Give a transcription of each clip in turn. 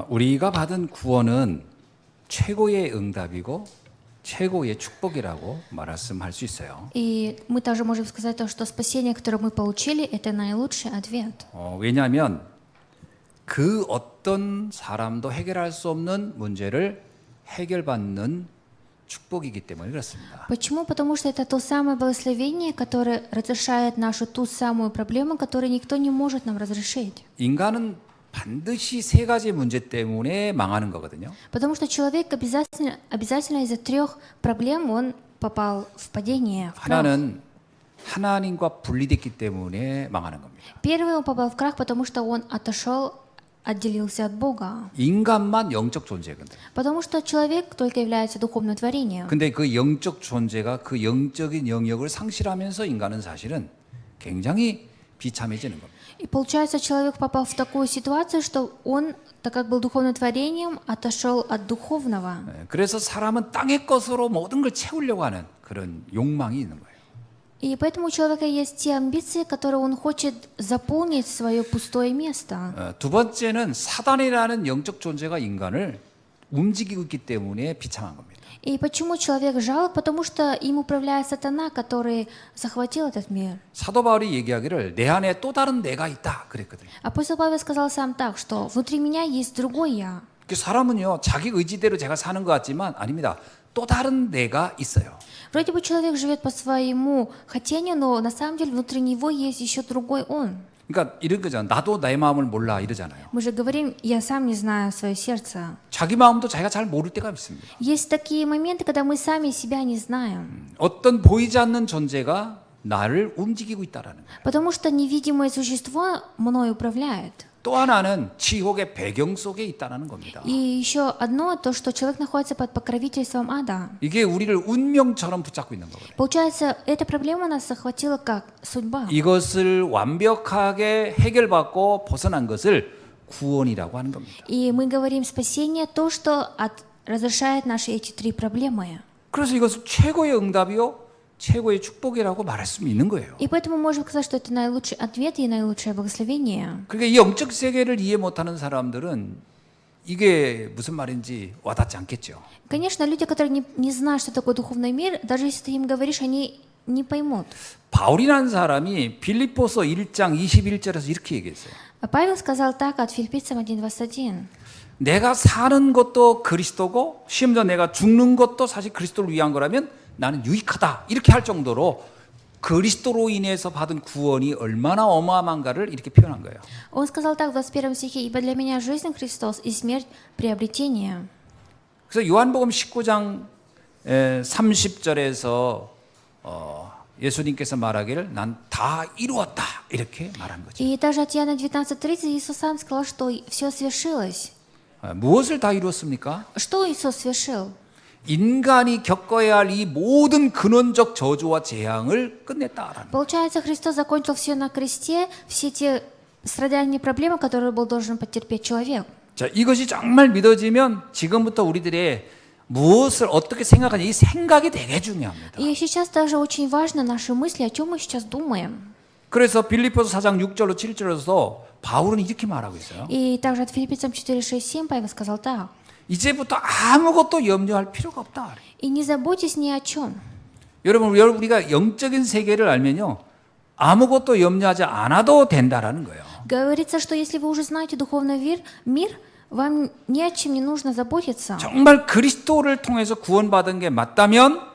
우리가 받은 구원은 최고의 응답이고 최고의 축복이라고 말씀할 수 있어요. И мы также можем сказать то, что спасение, которое мы получили, это наилучший ответ. 왜냐하면 그 어떤 사람도 해결할 수 없는 문제를 해결받는 축복이기 때문에 그렇습니다. Почему? Потому что это то самое благословение, которое разрешает нашу ту самую проблему, которую никто не может нам разрешить. 인간은 반드시 세 가지 문제 때문에 망하는 거거든요. Потому что человек обязательно из-за 3 проблем он попал в падение, в крах. 하나는 하나님과 분리됐기 때문에 망하는 겁니다. Первый он попал в крах, потому что он отделился от Бога. 인간만 영적 존재거든요. Потому что человек только является духовным творением. 근데 그 영적 존재가 그 영적인 영역을 상실하면서 인간은 사실은 굉장히 비참해지는 겁니다. И получается, человек попал в такую ситуацию, что он, так как был духовным творением, отошел от духовного. 그래서 사람은 땅의 것으로 모든 걸 채우려고 하는 그런 욕망이 있는 거예요. И поэтому у человека есть те амбиции, которые он хочет заполнить свое пустое место. 두 번째는 사단이라는 영적 존재가 인간을 움직이고 있기 때문에 비참한 겁니다. И почему человек жалок? Потому что им управляет сатана, который захватил этот мир. 사도 바울이 얘기하기를 내 안에 또 다른 내가 있다 그랬거든요. Апостол Павел сказал сам так, что внутри меня есть другой я. 사람은요 자기 의지대로 제가 사는 것 같지만 아닙니다. 또 다른 내가 있어요. Вроде бы человек живет по своему хотению, но на самом деле внутри него есть еще другой он. 그러니까 이런 거잖아. 나도 내 마음을 몰라 이러잖아요. Мы же говорим, я сам не знаю свое сердце. 자기 마음도 자기가 잘 모를 때가 있습니다. Есть такие моменты, когда мы сами себя не знаем. 어떤 보이지 않는 존재가 나를 움직이고 있다라는 거예요. Потому что невидимое существо мной управляет. 또 하나는 지옥의 배경 속에 있다는 겁니다. И еще одно, то, что человек находится под покровительством ада. 이게 우리를 운명처럼 붙잡고 있는 거거든요. Получается, эта проблема нас захватила как судьба. 이것을 완벽하게 해결받고 벗어난 것을 구원이라고 하는 겁니다. И мы говорим спасение, то, что разрешает наши эти 3 проблемы. 그래서 이것을 최고의 응답이요, 최고의 축복이라고 말할 수 있는 거예요. И поэтому мы можем сказать, что это наилучший ответ и наилучшее благословение. 그러니까 이 영적 세계를 이해 못하는 사람들은 이게 무슨 말인지 와닿지 않겠죠. Конечно, люди, которые не знают, что такое духовный мир, даже если ты им говоришь, они не поймут. 바울이라는 사람이 빌립보서 1장 21절에서 이렇게 얘기했어요. Павел сказал так от Филиппийцам 1:21. 내가 사는 것도 그리스도고 심지어 내가 죽는 것도 사실 그리스도를 위한 거라면 나는 유익하다 이렇게 할 정도로 그리스도로 인해서 받은 구원이 얼마나 어마어마한가를 이렇게 표현한 거예요. Он сказал так в 21 стихе: «Ибо для меня жизнь Христос и смерть приобретение». 그래서 요한복음 19장 30절에서 예수님께서 말하기를 난 다 이루었다 이렇게 말한 거죠. И даже от Иоанна 19:30 Иисус сам сказал, что все свершилось. 무엇을 다 이루었습니까? Что Иисус совершил? 인간이 겪어야 할 이 모든 근원적 저주와 재앙을 끝냈다라는. Получается, Христос закончил все на кресте, все те страдания и проблемы, которые был должен потерпеть человек. 자, 이것이 정말 믿어지면 지금부터 우리들의 무엇을 어떻게 생각하냐 이 생각이 되게 중요합니다. И сейчас даже очень важно наши мысли, о чем мы сейчас думаем. 그래서 빌립보서 4장 6절로 7절에서 바울은 이렇게 말하고 있어요. И также от Филиппийцам 4:6-7 Павел сказал так: 이제부터 아무것도 염려할 필요가 없다. «И не заботьтесь ни о чем». 여러분 우리가 영적인 세계를 알면요. 아무것도 염려하지 않아도 된다라는 거예요. Говорится, что если вы уже знаете духовный мир, вам ни о чем не нужно заботиться. 정말 그리스도를 통해서 구원받은 게 맞다면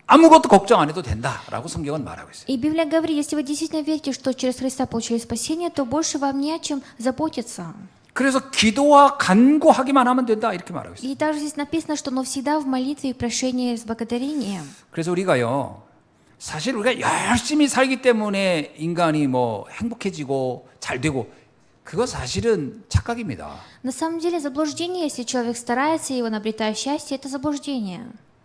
아무것도 걱정 안 해도 된다라고 성경은 말하고 있어요. И Библия говорит, если вы действительно верите, что через Христа получили спасение, то больше вам не о чем заботиться. 그래서 기도와 간구하기만 하면 된다 이렇게 말하고 있어요. И также здесь написано, что но всегда в молитве и прошении с благодарением. 그래서 우리가요. 사실 우리가 열심히 살기 때문에 인간이 뭐 행복해지고 잘 되고 그거 사실은 착각입니다. На самом деле заблуждение, если человек старается и он обретает счастье, это заблуждение.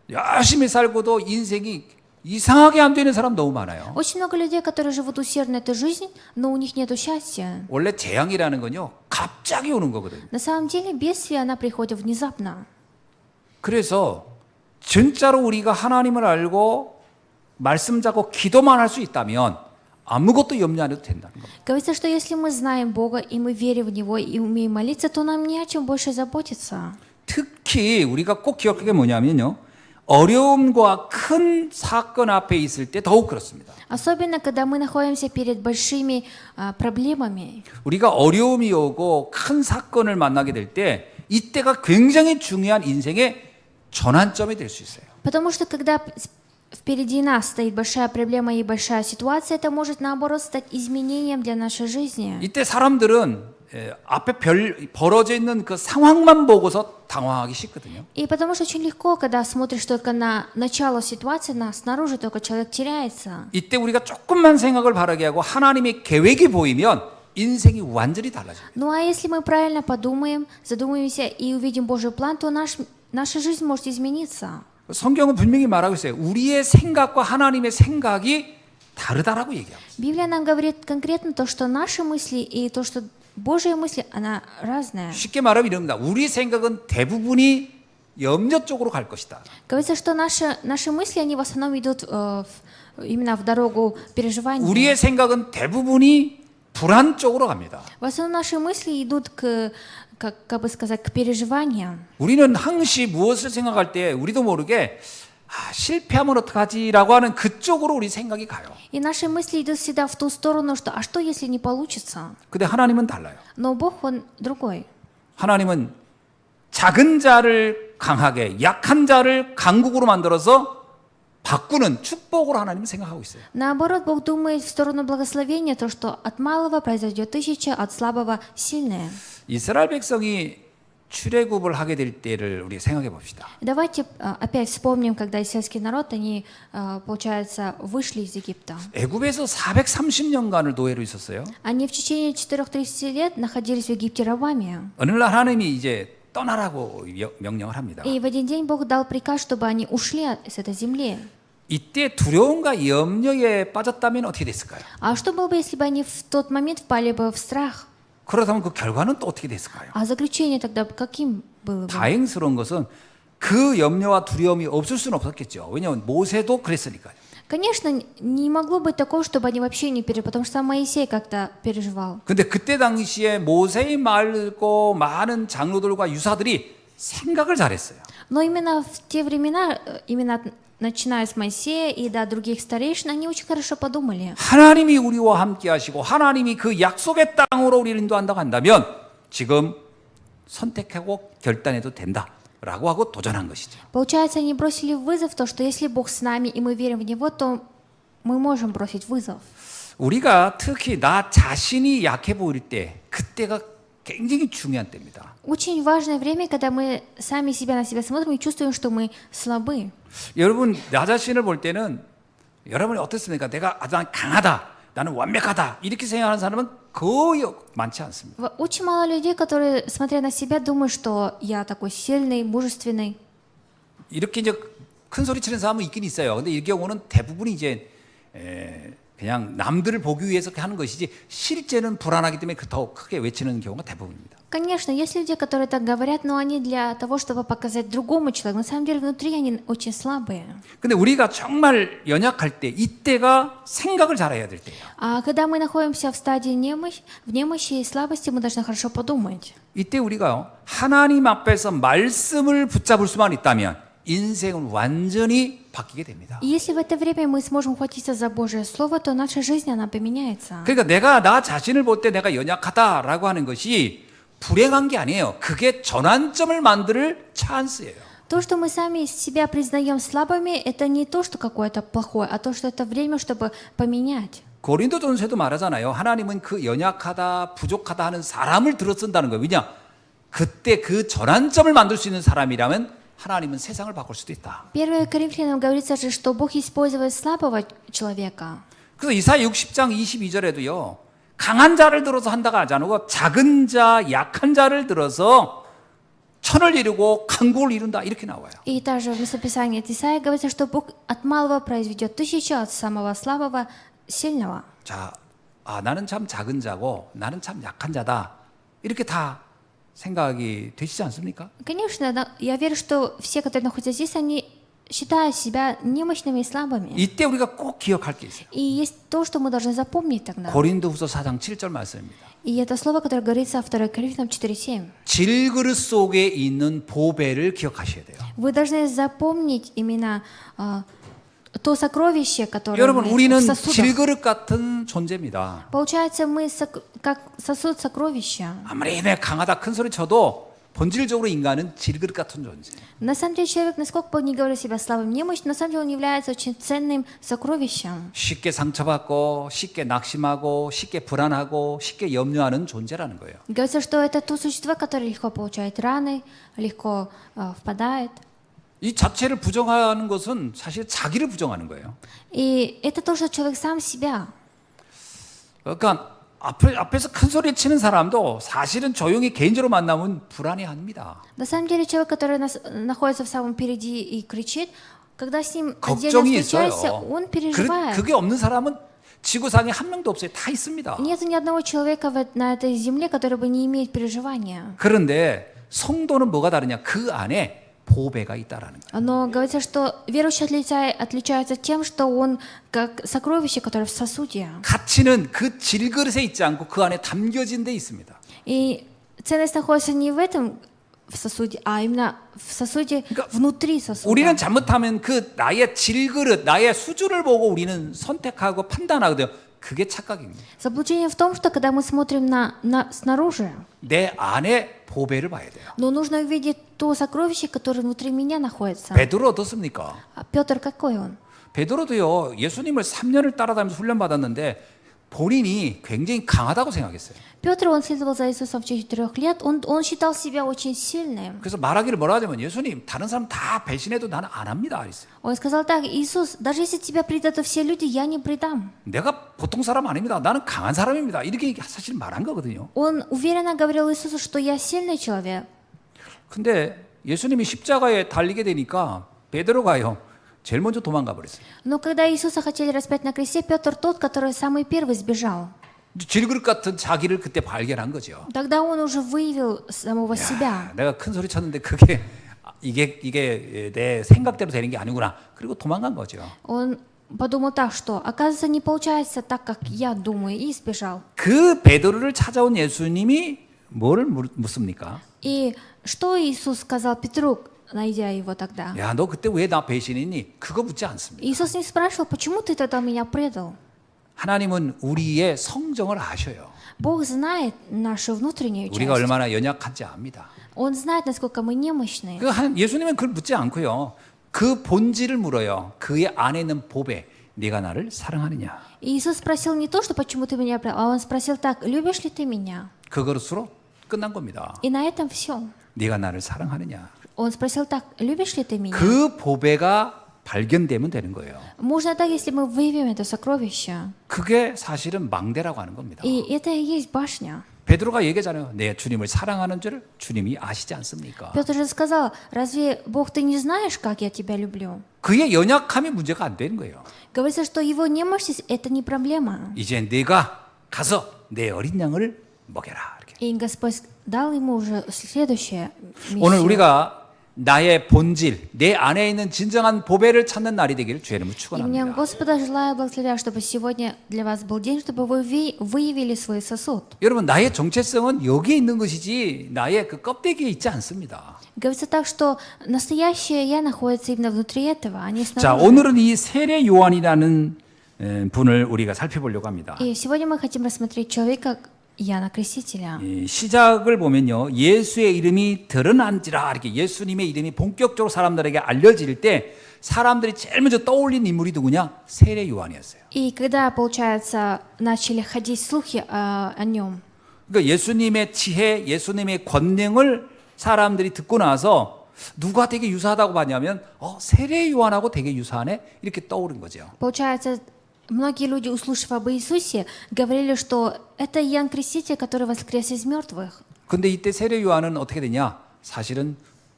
열심히 살고도 인생이 이상하게 안 되는 사람 너무 많아요. Очень много людей, которые живут усердно эту жизнь, но у них нет счастья. 원래 재앙이라는 건요. 갑자기 오는 거거든요. На самом деле бедствие, она приходит внезапно. 그래서 진짜로 우리가 하나님을 알고 말씀 잡고 기도만 할 수 있다면 아무것도 염려 안 해도 된다는 겁니다. Говорится, что если мы знаем Бога, и мы верим в Него, и умеем молиться, то нам не о чем больше заботиться. 특히 우리가 꼭 기억할 게 뭐냐면요. 어려움과 큰 사건 앞에 있을 때 더욱 그렇습니다. Особенно, когда мы находимся перед большими проблемами. 우리가 어려움이 오고 큰 사건을 만나게 될 때 이때가 굉장히 중요한 인생의 전환점이 될 수 있어요. Потому что когда впереди нас стоит большая проблема и большая ситуация, это может наоборот стать изменением для нашей жизни. 이때 사람들은 앞에 벌어져 있는 그 상황만 보고서 당황하기 쉽거든요. И потому что очень легко, когда смотришь только на начало ситуации, снаружи только человек теряется. 이때 우리가 조금만 생각을 바르게 하고 하나님의 계획이 보이면 인생이 완전히 달라져요. Ну а если мы правильно подумаем, задумаемся и увидим Божий план, то наша жизнь может измениться. 성경은 분명히 말하고 있어요. 우리의 생각과 하나님의 생각이 다르다라고 얘기하고 있어요. Библия нам говорит конкретно то, что наши мысли и то, что Божьи мысли, она разная. 쉽게 말하면 이럽니다. 우리 생각은 대부분이 염려 쪽으로 갈 것이다. Говорится, что наши мысли, они в основном идут именно в дорогу переживания. 우리의 생각은 대부분이 불안 쪽으로 갑니다. В основном наши мысли идут как бы сказать, к переживаниям. 우리는 항시 무엇을 생각할 때 우리도 모르게 실패하면 어떡하지라고 하는 그쪽으로 우리 생각이 가요. И наши мысли идут всегда в ту сторону, что а что, если не получится? 근데 하나님은 달라요. Но Бог, Он другой. 하나님은 작은 자를 강하게, 약한 자를 강국으로 만들어서 바꾸는 축복으로 하나님은 생각하고 있어요. Наоборот, Бог думает в сторону благословения, то, что от малого произойдет 1000, от слабого сильное. 이스라엘 백성이 출애굽을 하게 될 때를 우리 생각해 봅시다. Давайте опять вспомним, когда израильский народ, они, получается, вышли из Египта. 애굽에서 430년간을 노예로 있었어요. Они в течение 430 лет находились в Египте рабами. 어느 날 하나님이 이제 떠나라고 명령을 합니다. И в один день Бог дал приказ, чтобы они ушли с этой земли. 이때 두려움과 염려에 빠졌다면 어떻게 됐을까요? А что было бы, если бы они в тот момент впали бы в страх? 그렇다면 그 결과는 또 어떻게 됐을까요? А заключение тогда каким было бы? 다행스러운 것은 그 염려와 두려움이 없을 수는 없었겠죠. 왜냐하면 모세도 그랬으니까요. Конечно, не могло быть такого, чтобы они вообще не переживали, потому что сам Моисей как-то переживал. 근데 그때 당시에 모세의 말고 많은 장로들과 유사들이 생각을 잘했어요. Но именно в те времена, именно начиная с Моисея и до других старейшин, они очень хорошо подумали. 하나님이 우리와 함께 하시고 하나님이 그 약속의 땅으로 우리를 인도한다고 한다면 지금 선택하고 결단해도 된다라고 하고 도전한 것이죠. Получается, они бросили вызов, то, что если Бог с нами и мы верим в Него, то мы можем бросить вызов. 우리가 특히 나 자신이 약해 보일 때 그때가 굉장히 중요한 때입니다. Очень важное время, когда мы сами на себя смотрим и чувствуем, что мы слабы. 여러분 나 자신을 볼 때는 여러분이 어떻습니까? 내가 난 강하다, 나는 완벽하다 이렇게 생각하는 사람은 거의 많지 않습니다. Очень мало людей, которые, смотря на себя, думают, что я такой сильный, мужественный. 이렇게 이제 큰 소리 치는 사람은 있긴 있어요. 근데 이 경우는 대부분이 이제 그냥 남들을 보기 위해서 하는 것이지 실제는 불안하기 때문에 더 크게 외치는 경우가 대부분입니다. Конечно, есть люди, которые так говорят, но они для того, чтобы показать другому человеку. На самом деле, внутри они очень слабые. 근데 우리가 정말 연약할 때 이때가 생각을 잘해야 될 때예요. А когда мы находимся в стадии немощи и слабости, мы должны хорошо подумать. 이때 우리가 하나님 앞에서 말씀을 붙잡을 수만 있다면 인생은 완전히 바뀌게 됩니다. И если в это время мы сможем ухватиться за Божье Слово, то наша жизнь, она поменяется. 그러니까 내가 나 자신을 볼 때 내가 연약하다라고 하는 것이 불행한 게 아니에요. 그게 전환점을 만들 찬스예요. То, что мы сами себя признаем слабыми, это не то, что какое-то плохое, а то, что это время, чтобы поменять. 고린도전서에도 말하잖아요. 하나님은 그 연약하다, 부족하다 하는 사람을 들어 쓴다는 거예요. 왜냐? 그때 그 전환점을 만들 수 있는 사람이라면 하나님은 세상을 바꿀 수도 있다. 1 Коринфянам говорится же, что Бог использует слабого человека. 그래서 이사야 60장 22절에도요. 강한 자를 들어서 한다가 하지 않고 작은 자, 약한 자를 들어서 천을 이루고 강국을 이룬다 이렇게 나와요. И также в местописании от Исаии говорится, что Бог от малого произведет 1000, от самого слабого сильного. 자, 나는 참 작은 자고 나는 참 약한 자다. 이렇게 다 생각이 되시지 않습니까? Конечно, я верю, что все, которые находятся здесь, они считают себя немощными и слабыми. 이때 우리가 꼭 기억할 게 있어요. И есть то, что мы должны запомнить тогда. 고린도후서 4장 7절 말씀입니다. И это слово, которое говорится во 2 Коринфянам 4:7. 질그릇 속에 있는 보배를 기억하셔야 돼요. Вы должны запомнить именно то сокровище, которое 여러분, мы 우리는 в сосудах. 질그릇 같은 존재입니다. Получается, мы как сосуд сокровища. 아무리 내 강하다 큰 소리 쳐도 본질적으로 인간은 질그릇 같은 존재. На самом деле человек, насколько бы он ни говорил себя слабым, немощным, на самом деле он является очень ценным сокровищем. 쉽게 상처받고 쉽게 낙심하고 쉽게 불안하고 쉽게 염려하는 존재라는 거예요. Говорится, что это то существо, которое легко получает раны, легко впадает. 이 자체를 부정하는 것은 사실 자기를 부정하는 거예요. И это то, что человек сам себя. 그러니까 앞에서 큰 소리 치는 사람도 사실은 조용히 개인적으로 만나면 불안해합니다. На самом деле человек, который находится в самом впереди и кричит, когда с ним отдельно 걱정이 встречаешься, 있어요. он переживает. 그게 없는 사람은 지구상에 한 명도 없어요. 다 있습니다. Нет ни одного человека на этой земле, который бы не имеет переживания. 그런데 성도는 뭐가 다르냐? 그 안에 보배가 있다라는 거예요. Но говорится, что верующий отличается тем, что он как сокровище, которое в сосуде. 가치는 그 질그릇에 있지 않고 그 안에 담겨진 데 있습니다. И ценность находится не в этом в сосуде, а именно в сосуде внутри сосуда. 우리는 잘못하면 그 나의 질그릇, 나의 수준을 보고 우리는 선택하고 판단하거든요. 그게 착각입니다. Заблуждение в том, что когда мы смотрим на снаружи, 내 안에 보배를 봐야 돼요. но нужно увидеть то сокровище, которое внутри меня находится. 베드로 어떻습니까? А Петр какой он? 베드로도요. 예수님을 3년을 따라다니면서 훈련받았는데 본인이 굉장히 강하다고 생각했어요. Петр, он следовал за Иисусом в течение 4 лет, он считал себя очень сильным. 그래서 말하기를 뭐라 하냐면 예수님 다른 사람 다 배신해도 나는 안 합니다. 그랬어요. Он сказал так: Иисус, даже если тебя предадут все люди, я не предам. 내가 보통 사람 아닙니다. 나는 강한 사람입니다. 이렇게 사실 말한 거거든요. Он уверенно говорил Иисусу, что я сильный человек. 근데 예수님이 십자가에 달리게 되니까 베드로가요. 제일 먼저 도망가 버렸어요. Но когда Иисуса хотели распять на кресте, Петр тот, который самый первый сбежал. 질그릇 같은 자기를 그때 발견한 거죠. Тогда он уже выявил самого себя. 내가 큰 소리 쳤는데 그게 이게 내 생각대로 되는 게 아니구나. 그리고 도망간 거죠. Он подумал так, что оказывается не получается так, как я думаю, и сбежал. 그 베드로를 찾아온 예수님이 뭐를 묻습니까? И что Иисус сказал Петру, найдя его тогда? 야, 너 그때 왜 나 배신했니? 그거 묻지 않습니다. Иисус не спрашивал, почему ты тогда меня предал? 하나님은 우리의 성정을 아셔요. Бог знает нашу внутреннюю 우리가 часть. 얼마나 연약한지 압니다. Он знает, насколько мы немощны. 예수님은 그걸 묻지 않고요. 그 본질을 물어요. 그의 안에 있는 보배, 네가 나를 사랑하느냐? И Иисус спросил не то, что почему ты меня предал, а он спросил так: любишь ли ты меня? 그것으로 끝난 겁니다. И на этом все. 네가 나를 사랑하느냐? Он спросил так: любишь ли ты меня? 그 보배가 발견되면 되는 거예요. Можно так, если мы выявим это сокровище. 그게 사실은 망대라고 하는 겁니다. И это и есть башня. 베드로가 얘기하잖아요. 내 주님을 사랑하는 줄 주님이 아시지 않습니까? Петр же сказал: разве Бог, ты не знаешь, как я тебя люблю? 그의 연약함이 문제가 안 되는 거예요. Говорится, что его немощность – это не проблема. 이제 네가 가서 내 어린 양을 먹여라. 이렇게. И Господь дал ему уже следующее 오늘 миссию. 우리가 나의 본질, 내 안에 있는 진정한 보배를 찾는 날이 되기를 주의 이름으로 И мне 축원합니다. Господа желаю благословляю, чтобы сегодня для вас был день, чтобы вы выявили свой сосуд. 여러분 나의 정체성은 여기에 있는 것이지 나의 그 껍데기에 있지 않습니다. Говорится так, что настоящее я находится именно внутри этого, а не 자, снаружи. 오늘은 이 세례 요한이라는 분을 우리가 살펴보려고 합니다. И сегодня мы хотим рассмотреть человека Иоанна Крестителя. 이 시작을 보면요, 예수의 이름이 드러난지라 이렇게 예수님의 이름이 본격적으로 사람들에게 알려질 때 사람들이 제일 먼저 떠올린 인물이 누구냐? 세례 요한이었어요. И когда, получается, начали ходить слухи о нем, 그러니까 예수님의 지혜, 예수님의 권능을 사람들이 듣고 나서 누가 되게 유사하다고 봤냐면 세례 요한하고 되게 유사하네 이렇게 떠오른 거죠. получается, многие люди, услышав об Иисусе, говорили, что это Иоанн Креститель, который воскрес из мертвых. 근데 이때 세례 요한은 어떻게 되냐? 사실은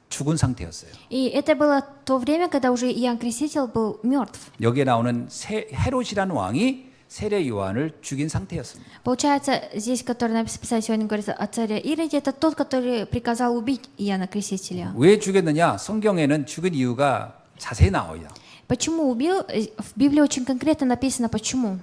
죽은 상태였어요. И это было то время, когда уже Иоанн Креститель был мертв. 여기에 나오는 헤롯이라는 왕이 세례 요한을 죽인 상태였습니다. Получается, здесь, который написано сегодня, говорится о царе Ироде, это тот, который приказал убить Иоанна Крестителя. 왜 죽였느냐? 성경에는 죽은 이유가 자세히 나와요. Почему убил? В Библии очень конкретно написано, почему.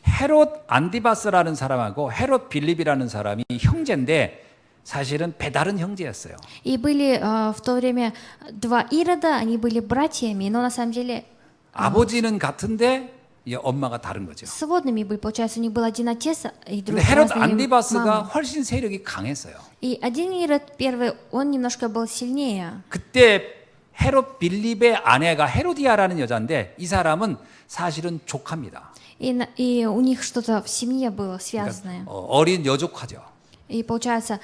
헤롯 안디바스라는 사람하고 헤롯 빌립이라는 사람이 형제인데 사실은 배다른 형제였어요. И были в то время два Ирода, они были братьями, но на самом деле 아버지는 같은데 이 엄마가 다른 거죠. сводными были. Получается, у них был один отец и 근데 헤롯 разные 안디바스가 мамы. 훨씬 세력이 강했어요. И один Ирод первый, он немножко был сильнее. 그때 헤롯 빌립의 아내가 헤로디아라는 여자인데 이 사람은 사실은 조카입니다. И у них что-то в семье было связанное. 어린 여조카죠. И получается,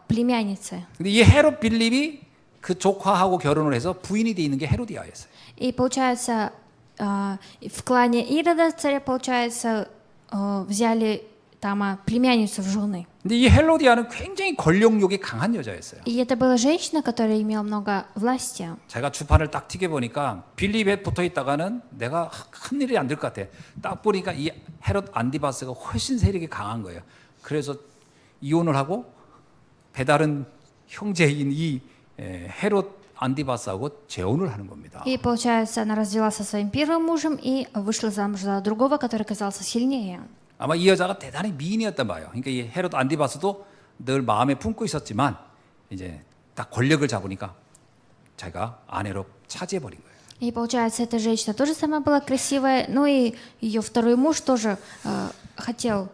племянницы. 근데 이 헤롯 빌립이 그 조카하고 결혼을 해서 부인이 돼 있는 게 헤로디아였어요. И получается, в клане Ирода царя, получается, взяли там племянницу в жены. 근데 이 헤로디아는 굉장히 권력욕이 강한 여자였어요. И это была женщина, которая имела много власти. 제가 주판을 딱 튀겨 보니까 빌립에 붙어 있다가는 내가 큰 일이 안 될 것 같아. 딱 보니까 이 헤롯 안디바스가 훨씬 세력이 강한 거예요. 그래서 이혼을 하고 배다른 형제인 이 헤롯 안디바스하고 재혼을 하는 겁니다. И получается, она развелась со своим первым мужем и вышла замуж за другого, который казался сильнее. 아마 이 여자가 대단히 미인이었단 말이에요. 그러니까 이 헤롯 안디바스도 늘 마음에 품고 있었지만 이제 딱 권력을 잡으니까 자기가 아내로 차지해 버린 거예요. И получается, эта женщина тоже сама была красивая, но и ее второй муж тоже хотел.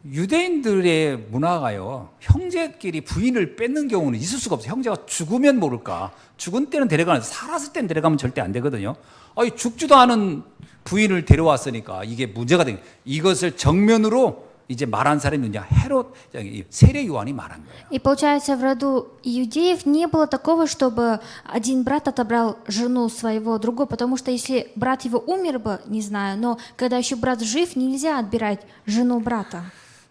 유대인들의 문화가요, 형제끼리 부인을 뺏는 경우는 있을 수가 없어요. 형제가 죽으면 모를까. 죽은 때는 데려가는데 살았을 때는 데려가면 절대 안 되거든요. 아니, 죽지도 않은 부인을 데려왔으니까 이게 문제가 된 거예요. 이것을 정면으로 이제 말한 사람이 누구냐? 헤롯, 세례 요한이 말한 거예요. И получается, в роду иудеев не было такого, чтобы один брат отобрал жену своего другого, потому что если брат его умер бы, не знаю, но когда еще брат жив, нельзя отбирать жену брата.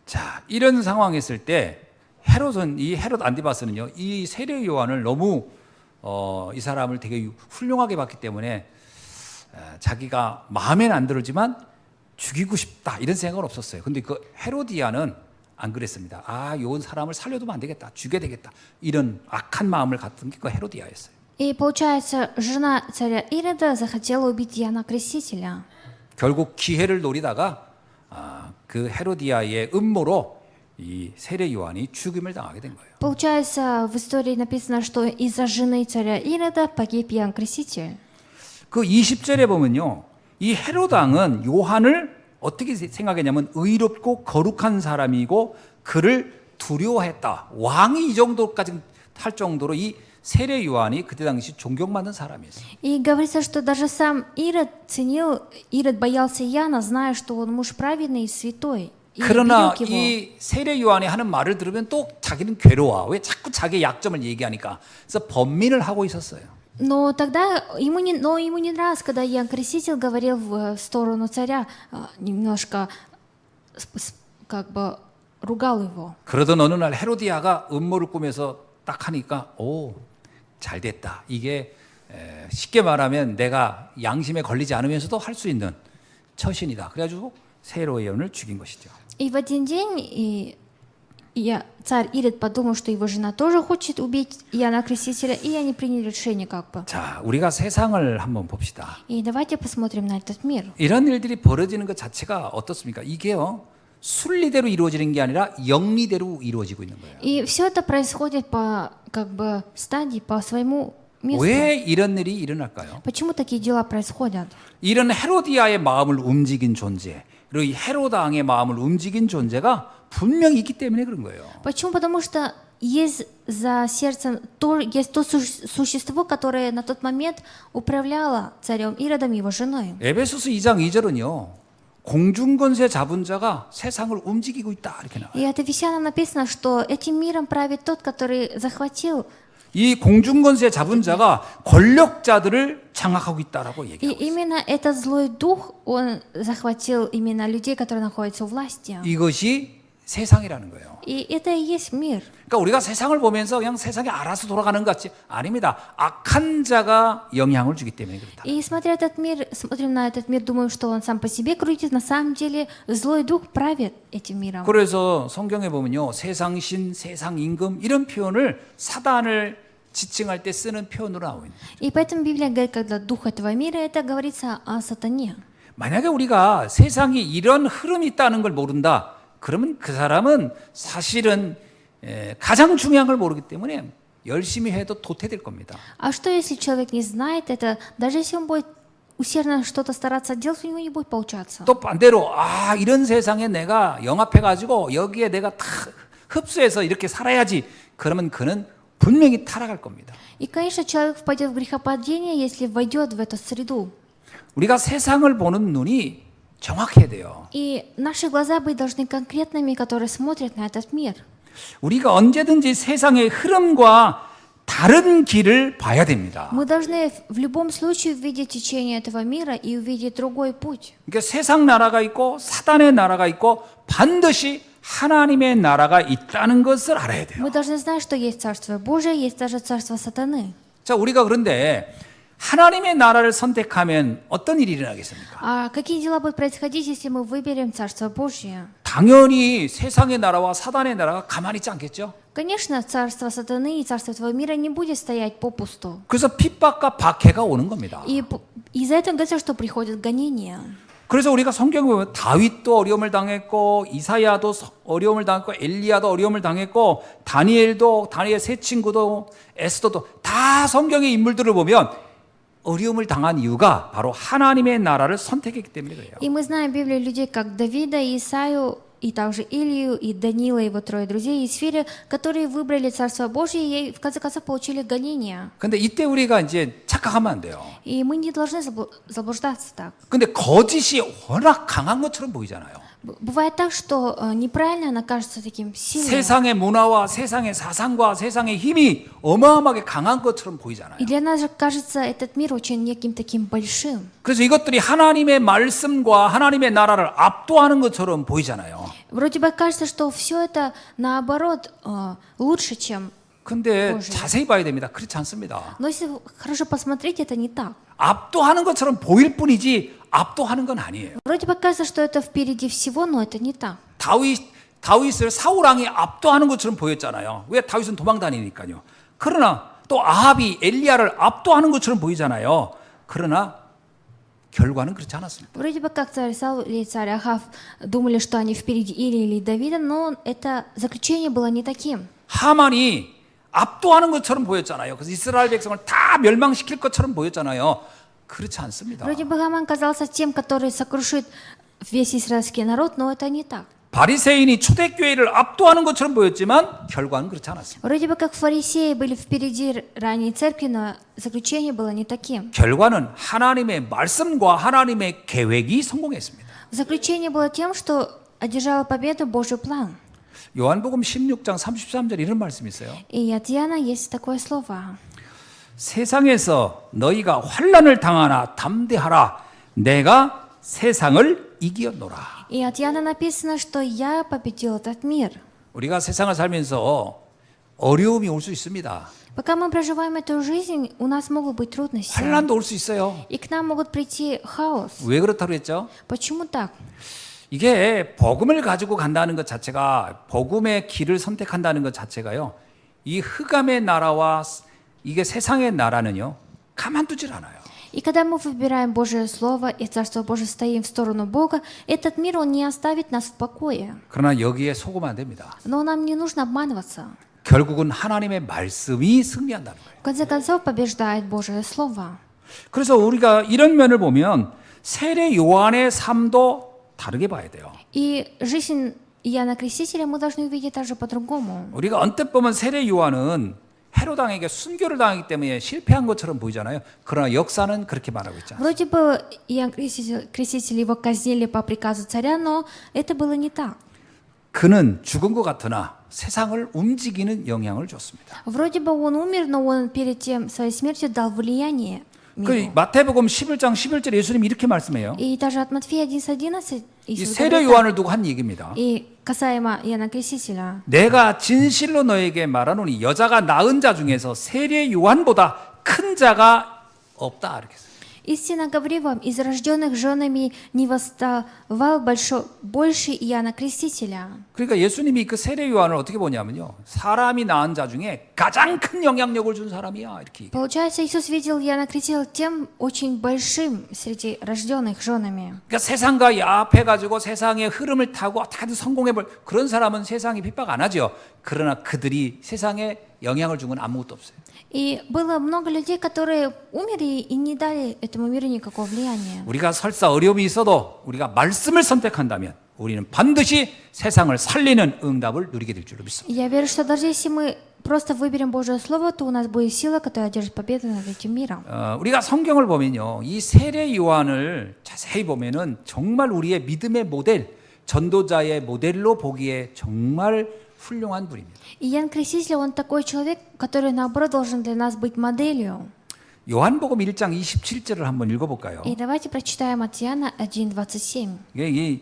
자, 이런 상황에 있을 때 헤롯은 이 헤롯 안디바스는요, 이 세례 요한을 너무 이 사람을 되게 훌륭하게 봤기 때문에 자기가 마음에는 안 들지만 죽이고 싶다 이런 생각은 없었어요. 근데 그 헤로디아는 안 그랬습니다. 아, 요 사람을 살려두면 안 되겠다, 죽여야 되겠다 이런 악한 마음을 갖던 게 그 헤로디아였어요. И получается, жена царя Ирода захотела убить Иоанна Крестителя. 결국 기회를 노리다가 그 헤로디아의 음모로 이 세례 요한이 죽임을 당하게 된 거예요. Получается, в истории написано, что из-за жены царя Ирода погиб Иоанн Креститель. 그 20절에 보면요, 이 헤롯 왕은 요한을 어떻게 생각했냐면 의롭고 거룩한 사람이고 그를 두려워했다. 왕이 이 정도까지 할 정도로 이 세례 요한이 그때 당시 존경받는 사람이었어요. И говорится, что даже сам Ирод боялся Иоанна, зная, что он муж праведный и святой. И 그러나 берег его. 이 세례 요한이 하는 말을 들으면 또 자기는 괴로워. 왜 자꾸 자기의 약점을 얘기하니까. 그래서 번민을 하고 있었어요. Но тогда ему не нравилось, когда Иоанн Креститель говорил в сторону царя, немножко как бы ругал его. 그러던 어느 날 헤로디아가 음모를 꾸며서 딱 하니까 잘 됐다. 이게 쉽게 말하면 내가 양심에 걸리지 않으면서도 할 수 있는 처신이다. 그래가지고 세례 요한을 죽인 것이죠. И в один день царь Ирод подумал, что его жена тоже хочет убить Иоанна Крестителя, и они приняли решение как бы. 자, 우리가 세상을 한번 봅시다. И давайте посмотрим на этот мир. 이런 일들이 벌어지는 것 자체가 어떻습니까? 이게요, 순리대로 이루어지는 게 아니라 영리대로 이루어지고 있는 거예요. И все это происходит по как бы стадии, по своему месту. 왜 이런 일이 일어날까요? Почему такие дела происходят? 이런 헤로디아의 마음을 움직인 존재, 그리고 이 헤롯 왕의 마음을 움직인 존재가 분명히 있기 때문에 그런 거예요. Почему? Потому что есть за сердцем есть то существо, которое на тот момент управляло царем Иродом и его женой. 에베소서 2장 2절은요, 공중권세 잡은 자가 세상을 움직이고 있다 이렇게 나와요. И от Ефесянам написано, что этим миром правит тот, который захватил. 이 공중권세 잡은 자가 권력자들을 장악하고 있다라고 И 얘기해요. именно этот злой дух, он захватил именно людей, которые находятся у власти. 이것이 세상이라는 거예요. И это и есть мир. 그러니까 우리가 세상을 보면서 그냥 세상이 알아서 돌아가는 것 같지 아닙니다. 악한 자가 영향을 주기 때문에 그렇다. И смотрим на этот мир, думаем, что он сам по себе крутит. На самом деле злой дух правит этим миром. 그래서 성경에 보면요, 세상신, 세상임금 이런 표현을 사단을 지칭할 때 쓰는 표현으로 나오고 있는. И поэтому Библия говорит, когда дух этого мира, это говорится о сатане. 만약에 우리가 세상에 이런 흐름이 있다는 걸 모른다. 그러면 그 사람은 사실은 가장 중요한 걸 모르기 때문에 열심히 해도 도태될 겁니다. А что, если человек не знает это, даже если он будет усердно что-то стараться делать, у него не будет получаться. 또 반대로 이런 세상에 내가 영합해가지고 여기에 내가 다 흡수해서 이렇게 살아야지. 그러면 그는 분명히 타락할 겁니다. И, конечно, человек впадет в грехопадение, если войдет в эту среду. 우리가 세상을 보는 눈이 정확해야 돼요. И наши глаза быть должны конкретными, которые смотрят на этот мир. 우리가 언제든지 세상의 흐름과 다른 길을 봐야 됩니다. Мы должны в любом случае увидеть течение этого мира и увидеть другой путь. 그러니까 세상 나라가 있고 사단의 나라가 있고 반드시 하나님의 나라가 있다는 것을 알아야 돼요. Мы должны знать, что есть Царство Божие, есть даже Царство Сатаны. 자, 우리가 그런데 하나님의 나라를 선택하면 어떤 일이 일어나겠습니까? А какие дела будут происходить, если мы выберем Царство Божье? 당연히 세상의 나라와 사단의 나라가 가만히 있지 않겠죠? Конечно, Царство Сатаны и Царство этого мира не будет стоять попусту. 그래서 핍박과 박해가 오는 겁니다. И из-за этого говорится, что приходят гонения. 그래서 우리가 성경에 보면 다윗도 어려움을 당했고 이사야도 어려움을 당했고 엘리야도 어려움을 당했고 다니엘 세 친구도 에스더도 다 성경의 인물들을 보면 어려움을 당한 이유가 바로 하나님의 나라를 선택했기 때문에 그래요. И мы знаем в Библии людей, как Давида, Исаию, и также Илию, и Данила, его трое друзей, и Сфири, которые выбрали Царство Божье и в конце концов получили гонения. 근데 이때 우리가 이제 착각하면 안 돼요. И мы не должны заблуждаться так. 근데 거짓이 워낙 강한 것처럼 보이잖아요. Бывает так, что неправильно она кажется таким сильным. 세상의 문화와 세상의 사상과 세상의 힘이 어마어마하게 강한 것처럼 보이잖아요. И для нас же кажется этот мир очень неким таким большим. 그래서 이것들이 하나님의 말씀과 하나님의 나라를 압도하는 것처럼 보이잖아요. Вроде бы кажется, что все это наоборот лучше, чем. 근데 Боже. 자세히 봐야 됩니다. 그렇지 않습니다. Но если хорошо посмотреть, это не так. 압도하는 것처럼 보일 뿐이지 압도하는 건 아니에요. Вроде бы кажется, что это впереди всего, но это не так. 다윗을 사울 왕이 압도하는 것처럼 보였잖아요. 왜? 다윗은 도망다니니까요. 그러나 또 아합이 엘리야를 압도하는 것처럼 보이잖아요. 그러나 결과는 그렇지 않았습니다. Вроде бы как царь Саул или царь Ахав думали, что они впереди Илии или Давида, но это заключение было не таким. 하만이 압도하는 것처럼 보였잖아요. 그래서 이스라엘 백성을 다 멸망시킬 것처럼 보였잖아요. 그렇지 않습니다. Вроде бы Хаман казался тем, который сокрушит весь израильский народ, но это не так. 바리새인이 초대교회를 압도하는 것처럼 보였지만 결과는 그렇지 않았습니다. Вроде бы как фарисеи были впереди ранней церкви, но заключение было не таким. 결과는 하나님의 말씀과 하나님의 계획이 성공했습니다. Заключение было тем, что одержала победу Божий план. 요한복음 16장 33절 이런 말씀이 있어요. И от Иоанна есть такое слово. 세상에서 너희가 환난을 당하나 담대하라. 내가 세상을 이기었노라. И от Иоанна написано, что я победил этот мир. 우리가 세상을 살면서 어려움이 올 수 있습니다. Пока мы проживаем эту жизнь, у нас могут быть трудности. 환난도 올 수 있어요. И к нам могут прийти хаос. 왜 그렇다고 했죠? Почему так? 이게 복음을 가지고 간다는 것 자체가 복음의 길을 선택한다는 것 자체가요. 이 흑암의 나라와 이게 세상의 나라는요. 가만두질 않아요. И когда мы выбираем Божье Слово и Царство Божие стоим в сторону Бога, этот мир, он не оставит нас в покое. 그러나 여기에 속으면 안 됩니다. Но нам не нужно обманываться. 결국은 하나님의 말씀이 승리한다는 거예요. В конце концов, побеждает Божье Слово. 그래서 우리가 이런 면을 보면 세례 요한의 삶도 다르게 봐야 돼요. И жизнь Иоанна Крестителя мы должны увидеть также по-другому. 우리가 언뜻 보면 세례 요한은 헤롯 왕에게 순교를 당하기 때문에 실패한 것처럼 보이잖아요. 그러나 역사는 그렇게 말하고 있지 않습니다. Вроде бы Иоанн Креститель его казнили по приказу царя, но это было не так. 그는 죽은 것 같으나 세상을 움직이는 영향을 줬습니다. Вроде бы он умер, но он перед тем своей смертью дал влияние 그 миру. 마태복음 11장 11절에 예수님이 이렇게 말씀해요. И даже от Матфея 11:11 이 Иисус 세례 говорит 요한을 두고 한 얘기입니다. так. И касаемо Иоанна Крестителя. 내가 진실로 너에게 말하노니 여자가 낳은 자 중에서 세례 요한보다 큰 자가 없다 이렇게 했어요. Истинно говорю вам, из рожденных женами не восставал больше Иоанна Крестителя. 그러니까 예수님이 그 세례 요한을 어떻게 보냐면요. 사람이 낳은 자 중에 가장 큰 영향력을 준 사람이야. 이렇게. Получается, Иисус видел Иоанна Крестителя тем очень большим среди рожденных женами. 그러니까 세상과 야합해가지고 세상의 흐름을 타고 어떻게든 성공해볼 그런 사람은 세상이 핍박 안 하죠. 그러나 그들이 세상에 영향을 준 건 아무것도 없어요. И было много людей, которые умерли и не дали этому миру никакого влияния. 우리가 설사 어려움이 있어도 우리가 말씀을 선택한다면 우리는 반드시 세상을 살리는 응답을 누리게 될 줄로 믿습니다. Я верю, что даже если мы просто выберем Божье Слово, то у нас будет сила, которая одержит победу над этим миром. 우리가 성경을 보면요, 이 세례 요한을 자세히 보면은 정말 우리의 믿음의 모델, 전도자의 모델로 보기에 정말 훌륭한 분입니다. И Иоанн Креститель, он такой человек, который, наоборот, должен для нас быть моделью. 요한복음 1장 27절을 한번 읽어볼까요? И давайте прочитаем от Иоанна 1:27. 이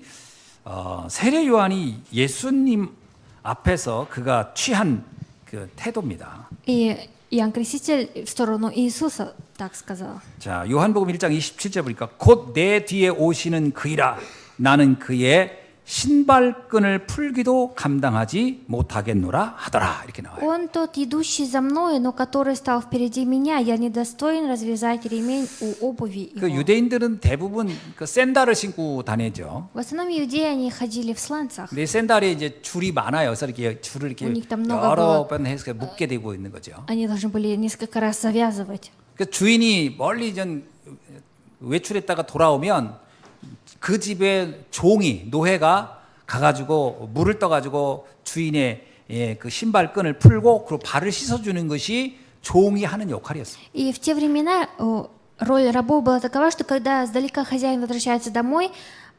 세례 요한이 예수님 앞에서 그가 취한 그 태도입니다. И Иоанн Креститель в сторону Иисуса так сказал. 자, 요한복음 1장 27절 보니까 곧 내 뒤에 오시는 그이라 나는 그의 신발끈을 풀기도 감당하지 못하겠노라 하더라 이렇게 나와요. Он тот, идущий за мной, но который стал впереди меня, я недостоин развязать ремень у обуви 그 его. 유대인들은 대부분 그 샌들을 신고 다니죠. В основном иудеи, они ходили в сланцах. 근데 샌들에 이제 줄이 많아요. 그래서 이렇게 줄을 이렇게 У них там много 여러 было. 번 해서 묶게 되고 있는 거죠. Они должны были несколько раз завязывать. 그 주인이 멀리 전 외출했다가 돌아오면 그 집의 종이 노예가 가가지고 물을 떠가지고 주인의 그 신발끈을 풀고 그리고 발을 씻어주는 것이 종이 하는 역할이었어요. И в те времена роль рабов была такова, что когда сдалека хозяин возвращается домой,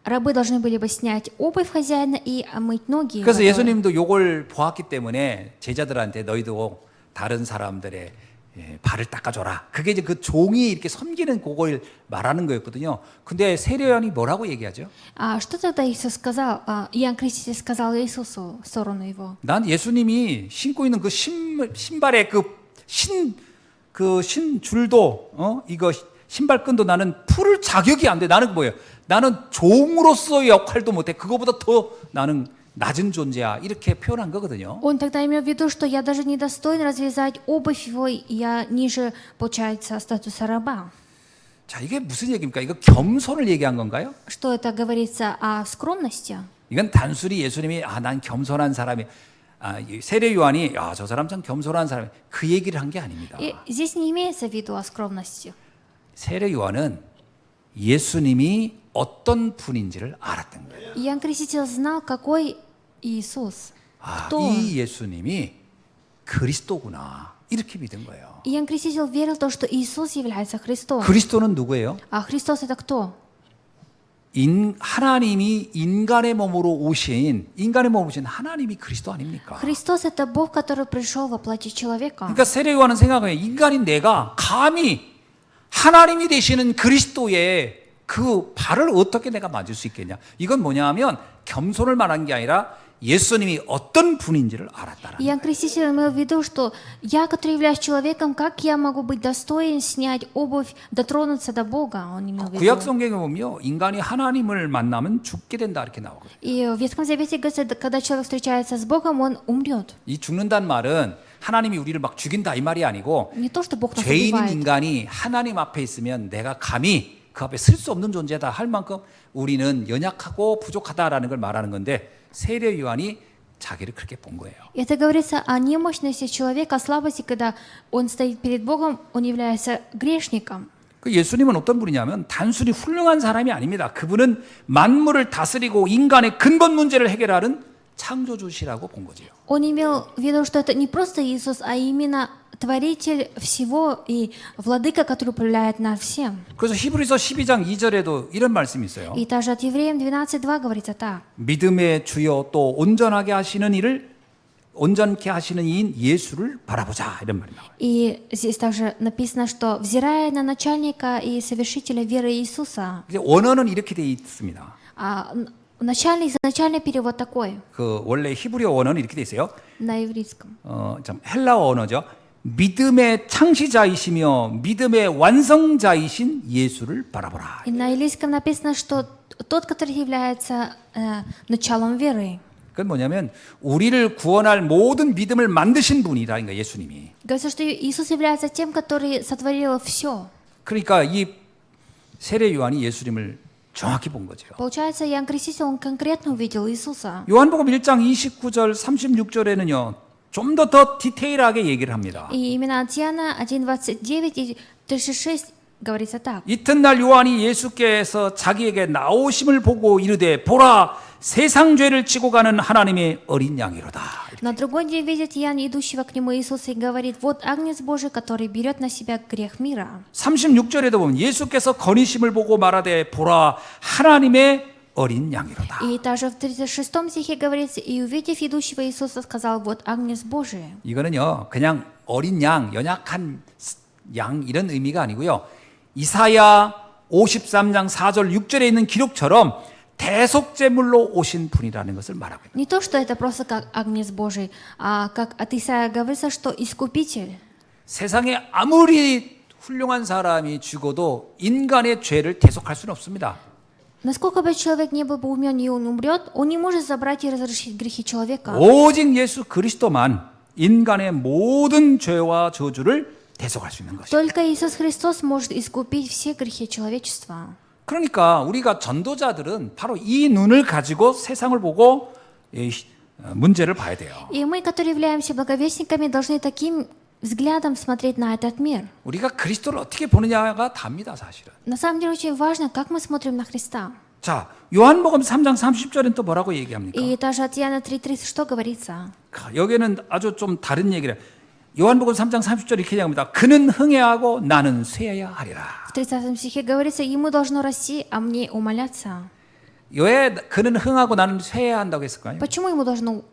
рабы должны были бы снять обувь хозяина и омыть ноги. 그래서 예수님도 요걸 보았기 때문에 제자들한테 너희도 다른 사람들의 발을 닦아줘라. 그게 이제 그 종이 이렇게 섬기는 그걸 말하는 거였거든요. 근데 세례요한이 뭐라고 얘기하죠? А что тогда Иисус сказал? Иоанн Креститель сказал Иисусу в сторону его. 난 예수님이 신고 있는 그 신발의 신 줄도 이거 신발끈도 나는 풀을 자격이 안 돼. 나는 뭐예요? 나는 종으로서의 역할도 못해. 그거보다 더 나는 낮은 존재야. 이렇게 표현한 거거든요. Он тогда имел в виду, что я даже не достоин развязать обувь его, я ниже, получается, статуса раба. 자, 이게 무슨 얘기입니까? 이거 겸손을 얘기한 건가요? Что это говорится о скромности? 이건 단순히 예수님이 난 겸손한 사람이 세례 요한이 저 사람 참 겸손한 사람이 그 얘기를 한 게 아닙니다. И здесь не имеется в виду о скромности. 세례 요한은 예수님이 어떤 분인지를 알았던 거예요. Иоанн Креститель знал, какой Иисус, кто он. 이 예수님이 그리스도구나 이렇게 믿은 거예요. Иоанн Креститель верил в то, что Иисус является Христом. 그리스도는 누구예요? А Христос это кто? 하나님이 인간의 몸으로 오신 하나님이 그리스도 아닙니까? Христос это Бог, который пришел во плоти человека. 그러니까 세례 요한은 생각해요. 인간인 내가 감히 하나님이 되시는 그리스도의 그 발을 어떻게 내가 맞을 수 있겠냐? 이건 뭐냐 하면 겸손을 말한 게 아니라 예수님이 어떤 분인지를 알았다라는 Иоанн Креститель имел в виду, что я, который являюсь человеком, как я могу быть достоин снять обувь, дотронуться до Бога? Он имел в виду. 구약 성경에 보면 인간이 하나님을 만나면 죽게 된다 이렇게 나오거든요. И в Ветхом Завете говорится, когда человек встречается с Богом, он умрет. 이 죽는다는 말은 하나님이 우리를 막 죽인다 이 말이 아니고 Не то, что Бог нас 죄인인 убивает. 인간이 하나님 앞에 있으면 내가 감히 그 앞에 설 수 없는 존재다 할 만큼 우리는 연약하고 부족하다라는 걸 말하는 건데 세례 요한이 자기를 그렇게 본 거예요. Это говорится о немощности человека, о слабости, когда он стоит перед Богом, он является грешником. 그 예수님은 어떤 분이냐면 단순히 훌륭한 사람이 아닙니다. 그분은 만물을 다스리고 인간의 근본 문제를 해결하는 창조주시라고 본 거죠. Он имел в виду, что это не просто Иисус, а именно Творитель всего и Владыка, который управляет над всем. 그래서 히브리서 12장 2절에도 이런 말씀이 있어요. И также от Евреям 12:2 говорится так. 믿음의 주요 또 온전하게 하시는 이를 온전케 하시는 이인 예수를 바라보자 이런 말이 나와요. И здесь также написано, что взирая на начальника и совершителя веры Иисуса, 이제 원어는 이렇게 돼 있습니다. изначальный перевод такой 그 원래 히브리어 원어는 이렇게 돼 있어요. на ивритском. 참 헬라어 언어죠. 믿음의 창시자이시며 믿음의 완성자이신 예수를 바라보라. И на илийском написано, что тот, который является началом веры. 그건 뭐냐면 우리를 구원할 모든 믿음을 만드신 분이다. 그러니까 예수님이. Говорится, что Иисус является тем, который сотворил все. 그러니까 이 세례 요한이 예수님을 정확히 본 거죠. Получается, Иоанн Креститель, он конкретно увидел Иисуса. 요한복음 1장 29절 36절에는요. 좀 더 디테일하게 얘기를 합니다. И именно от Иоанна 1:29 и 36 говорится так. 이튿날 요한이 예수께서 자기에게 나오심을 보고 이르되 보라 세상 죄를 지고 가는 하나님의 어린 양이로다. На другой день видит Иоанн, идущего к нему Иисуса, и говорит: вот Агнец Божий, который берет на себя грех мира. 36절에도 보면 예수께서 거니심을 보고 말하되 보라 하나님의 어린 양이로다. И также в 36 стихе говорится: и увидев идущего Иисуса, сказал: вот Агнец Божий. 이거는요 그냥 어린 양, 연약한 양 이런 의미가 아니고요. 이사야 53장 4절 6절에 있는 기록처럼 대속제물로 오신 분이라는 것을 말하고 있습니다. Не то, что это просто как Агнец Божий, а как от Исаия говорится, что Искупитель. 세상에 아무리 훌륭한 사람이 죽어도 인간의 죄를 대속할 수는 없습니다. Насколько бы человек не был бы умен и он умрет, он не может забрать и разрешить грехи человека. 오직 예수 그리스도만 인간의 모든 죄와 저주를 대속할 수 있는 것이죠. Только Иисус Христос может искупить все грехи человечества. 그러니까 우리가 전도자들은 바로 이 눈을 가지고 세상을 보고 이 문제를 봐야 돼요. И мы, которые являемся благовестниками, должны таким взглядом смотреть на этот мир. 우리가 그리스도를 어떻게 보느냐가 답니다, 사실은. На самом деле очень важно, как мы смотрим на Христа. 자, 요한복음 3장 30절은 또 뭐라고 얘기합니까? И даже от Иоанна 3:30 что говорится? 여기는 아주 좀 다른 얘기를. 요한복음 3장 30절 이렇게 얘기합니다. 그는 흥해하고 나는 쇠해야 하리라. В 30 стихе говорится: ему должно расти, а мне умоляться. 왜 그는 흥하고 나는 쇠해야 한다고 했을까요? Почему ему должно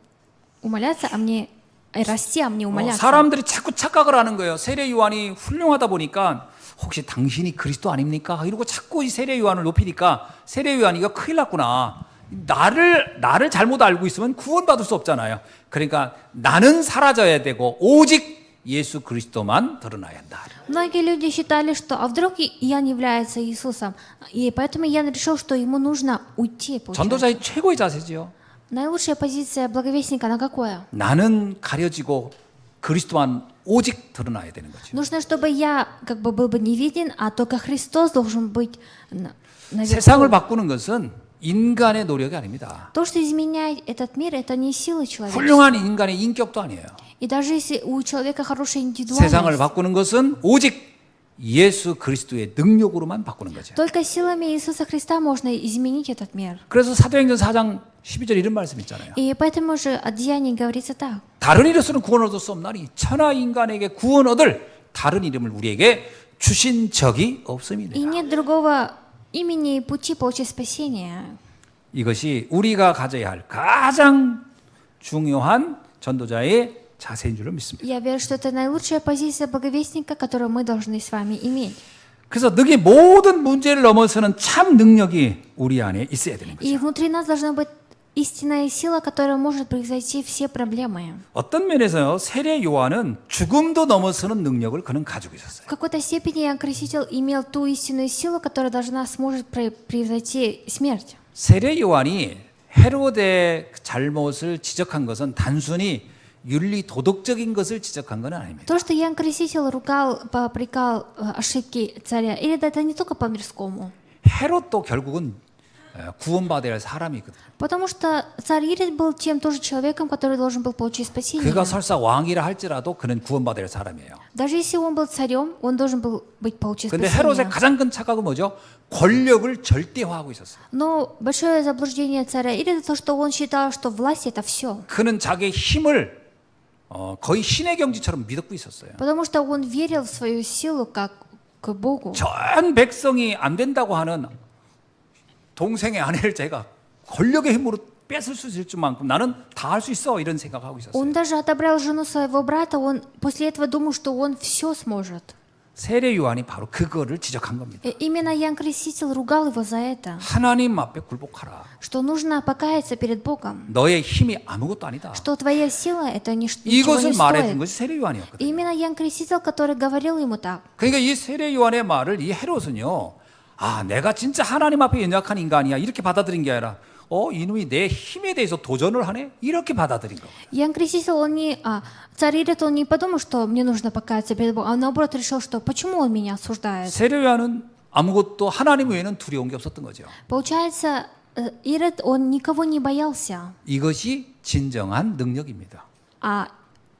умоляться, а мне расти, а мне умоляться? 사람들이 자꾸 착각을 하는 거예요. 세례 요한이 훌륭하다 보니까 혹시 당신이 그리스도 아닙니까? 이러고 자꾸 이 세례 요한을 높이니까 세례 요한이 이거 큰일 났구나. 나를 잘못 알고 있으면 구원받을 수 없잖아요. 그러니까 나는 사라져야 되고 오직 예수 그리스도만 드러나야 한다. Многие люди считали, что а вдруг Иоанн является Иисусом, и поэтому Иоанн решил, что ему нужно уйти. 전도자의 최고의 자세죠. Наилучшая позиция благовестника на какое? 나는 가려지고 그리스도만 오직 드러나야 되는 거죠. Нужно, чтобы я как бы был бы не виден, а только Христос должен быть наверху. 세상을 바꾸는 것은 인간의 노력이 아닙니다. То, что изменяет этот мир, это не сила человека. 훌륭한 인간의 인격도 아니에요. И даже если у человека хорошая 세상을 индивидуальность, 바꾸는 것은 오직 예수 그리스도의 능력으로만 바꾸는 거죠. только силами Иисуса Христа можно изменить этот мир. 그래서 사도행전 4장 12절 이런 말씀 있잖아요. И поэтому же от Деяний говорится так. 다른 이로서는 구원 얻을 수 없나니 천하 인간에게 구원 얻을 다른 이름을 우리에게 주신 적이 없음이니라. И нет другого имени и пути получить спасение. 이것이 우리가 가져야 할 가장 중요한 전도자의 자세인 줄을 믿습니다. Я верю, что это наилучшая позиция благовестника, которую мы должны с вами иметь. 그래서 너희 모든 문제를 넘어서는 참 능력이 우리 안에 있어야 되는 И 거죠. внутри нас должна быть истинная сила, которая может превзойти все проблемы. 어떤 면에서요, 세례 요한은 죽음도 넘어서는 능력을 그는 가지고 있었어요. В какой-то степени Иоанн Креститель имел ту истинную силу, которая сможет превзойти смерть. 세례 요한이 헤로데의 잘못을 지적한 것은 단순히 윤리 도덕적인 것을 지적한 건 아닙니다. То, что Иоанн Креститель ругал, попрекал ошибки царя, или это не только по-мирскому. 헤롯도 결국은 구원받아야 할 사람이거든요. Потому что царь Ирод был тем тоже человеком, который должен был получить спасение. 그가 설사 왕이라 할지라도 그는 구원받아야 할 사람이에요. Даже если он был царем, он должен был получить 그런데 헤롯의 спасение. 가장 큰 착각은 뭐죠? 권력을 절대화하고 있었어요. Но большое заблуждение царя Ирода то, что он считал, что власть это все. 그는 자기의 힘을 거의 신의 경지처럼 믿고 있었어요. Потому что он верил в свою силу как к Богу. 전 백성이 안 된다고 하는 동생의 아내를 제가 권력의 힘으로 뺏을 수 있을 만큼 나는 다 할 수 있어 이런 생각하고 있었어요. Он даже отобрал жену своего брата, он после этого думал, что он все сможет. 세례 요한이 바로 그거를 지적한 겁니다. И именно Иоанн Креститель ругал его за это, 하나님 앞에 굴복하라. что нужно покаяться перед Богом, 너의 힘이 아무것도 아니다. что твоя сила это ничего 이것을 не 말해준 стоит. 것이 세례 И 요한이었거든요. именно Иоанн Креститель, который говорил ему так. 그러니까 이 세례 요한의 말을 이 헤롯은요, 아, 내가 진짜 하나님 앞에 연약한 인간이야 이렇게 받아들인 게 아니라, 이놈이 내 힘에 대해서 도전을 하네 이렇게 받아들인 거. Иоанн Креститель, он не, царь Ирод, он не подумал, что мне нужно покаяться перед Богом, а наоборот решил, что почему он меня осуждает. 세례 요한은 아무것도 하나님 외에는 두려운 게 없었던 거죠. Получается, Ирод, он никого не боялся, 이것이 진정한 능력입니다. а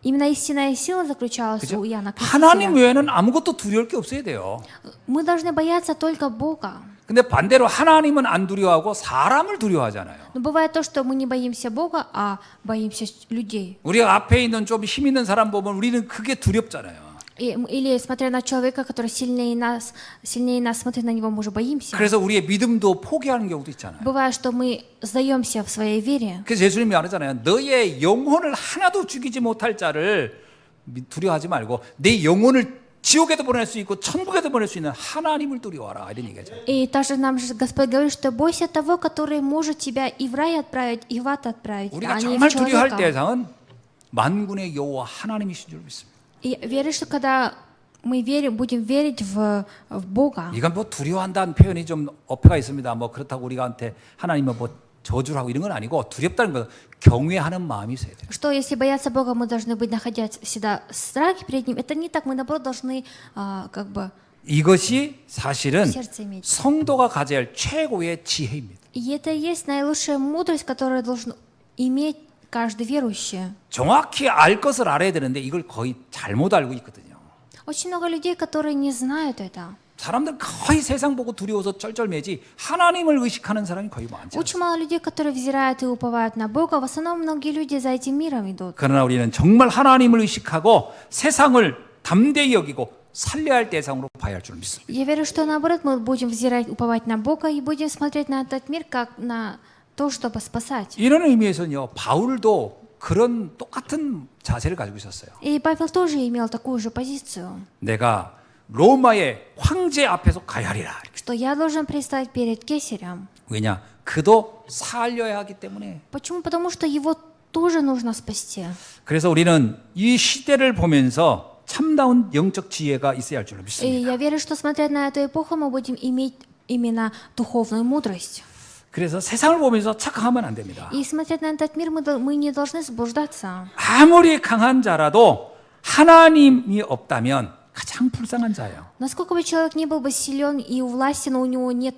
именно истинная сила заключалась 그죠? у Иоанна 하나님 Крестителя. 외에는 아무것도 두려울 게 없어야 돼요. Мы должны бояться только Бога. 근데 반대로 하나님은 안 두려워하고 사람을 두려워하잖아요. Но бывает то, что мы не боимся Бога, а боимся людей. 우리가 앞에 있는 좀 힘 있는 사람 보면 우리는 그게 두렵잖아요. Или смотря на человека, который сильнее нас, смотря на него, мы уже боимся. 그래서 우리의 믿음도 포기하는 경우도 있잖아요. Бывает, что мы сдаемся в своей вере. 그래서 예수님이 말하잖아요. 너의 영혼을 하나도 죽이지 못할 자를 두려워하지 말고 내 영혼을 지옥에도 보낼 수 있고 천국에도 보낼 수 있는 하나님을 두려워하라 이런 얘기죠. И также нам же Господь говорит, что бойся того, который может тебя и в рай отправить, и в ад отправить, а 우리가 не в 정말 두려워할 человека. 대상은 만군의 여호와 하나님이신 줄 믿습니다. И веришь, что когда мы будем верить в Бога. 이건 뭐 두려워한다는 표현이 좀 어폐가 있습니다. 뭐 그렇다고 우리한테 하나님은 뭐 저주를 하고 이런 건 아니고 두렵다는 건 경외하는 마음이 있어야 돼요. Что если бояться Бога, мы должны быть находясь всегда в страхе перед Ним. Это не так, мы наоборот должны как бы 이것이 사실은 сердце иметь. 성도가 가져야 할 최고의 지혜입니다. И это и есть наилучшая мудрость, которую должен иметь каждый верующий. 정확히 알 것을 알아야 되는데 이걸 거의 잘못 알고 있거든요. Очень много людей, которые не знают это. 사람들 거의 세상 보고 두려워서 쩔쩔매지 하나님을 의식하는 사람이 거의 많지 Очень 않습니다. мало людей, которые взирают и уповают на Бога. В основном многие люди за этим миром идут. 그러나 우리는 정말 하나님을 의식하고 세상을 담대히 여기고 살려야 할 대상으로 봐야 할 줄 믿습니다. Я верю, что наоборот мы будем взирать, уповать на Бога и будем смотреть на этот мир как на то, чтобы спасать. 이런 의미에서는요, 바울도 그런 똑같은 자세를 가지고 있었어요. И Павел тоже имел такую же позицию, 내가 로마의 황제 앞에서 가야 하리라. что я должен предстать перед Кесарем. 왜냐? 그도 살려야 하기 때문에. Почему? Потому что его тоже нужно спасти. 그래서 우리는 이 시대를 보면서 참다운 영적 지혜가 있어야 할 줄로 И 믿습니다. я верю, что смотря на эту эпоху, мы будем иметь именно духовную мудрость. 그래서 세상을 보면서 착각하면 안 됩니다. И смотря на этот мир, мы не должны заблуждаться. 아무리 강한 자라도 하나님이 없다면 가장 불쌍한 자예요. Насколько бы человек не был бы силен и властен, но у него не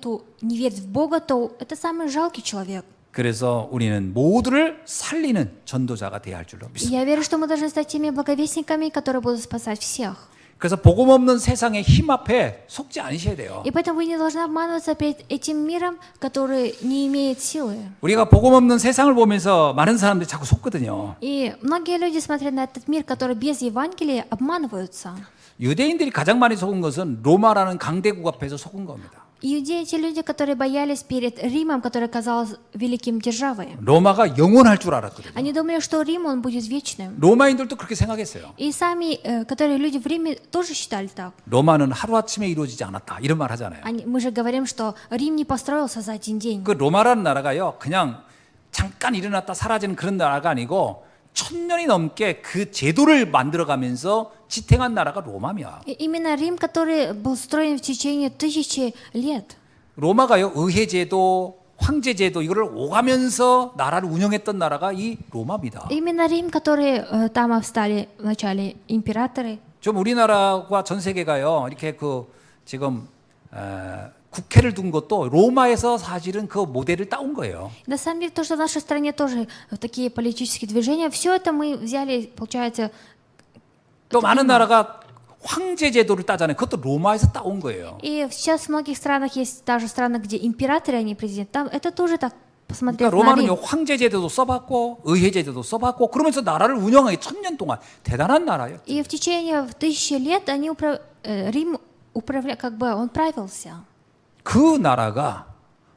верит в Бога, то это самый жалкий человек. 그래서 우리는 모두를 살리는 전도자가 돼야 할 줄로 И 믿습니다. я верю, что мы должны стать теми благовестниками, которые будут спасать всех. 그래서 복음 없는 세상의 힘 앞에 속지 않으셔야 돼요. И поэтому вы не должны обманываться перед этим миром, который не имеет силы. 우리가 복음 없는 세상을 보면서 많은 사람들이 자꾸 속거든요. И многие люди, смотря на этот мир, который без Евангелия, обманываются. 유대인들이 가장 많이 속은 것은 로마라는 강대국 앞에서 속은 겁니다. Иудеи те люди, которые боялись перед Римом, который казался великим державой. 로마가 영원할 줄 알았거든요. Они думали, что Рим, он будет вечным. 로마인들도 그렇게 생각했어요. И сами, которые люди в Риме, тоже считали так. 로마는 하루아침에 이루어지지 않았다. 이런 말 하잖아요. Мы же говорим, что Рим не построился за один день. 그 로마라는 나라가요. 그냥 잠깐 일어났다 사라지는 그런 나라가 아니고 1000년이 넘게 그 제도를 만들어가면서 지탱한 나라가 로마입니다. И именно Рим, который был строен в течение 1000 лет. 로마가요. 의회제도, 황제제도 이거를 오가면서 나라를 운영했던 나라가 이 로마입니다. Именно Рим, который там встали вначале императоры. 좀 우리나라와 전 세계가요. 이렇게 그 지금 국회를 둔 것도 로마에서 사실은 그 모델을 따온 거예요. На самом деле, то, что в нашей стране тоже такие политические движения, все это мы взяли, получается, 또 많은 나라가 황제 제도를 따잖아요. 그것도 로마에서 따온 거예요. и сейчас в многих странах есть даже страны, где императоры, а не президент. Там это тоже так, посмотрев 그러니까 на 로마는요 Рим. 황제 제도도 써봤고 의회 제도도 써봤고 그러면서 나라를 운영하기 1000년 동안 대단한 나라예요. И в течение 1000 лет Рим как бы он правился. 그 나라가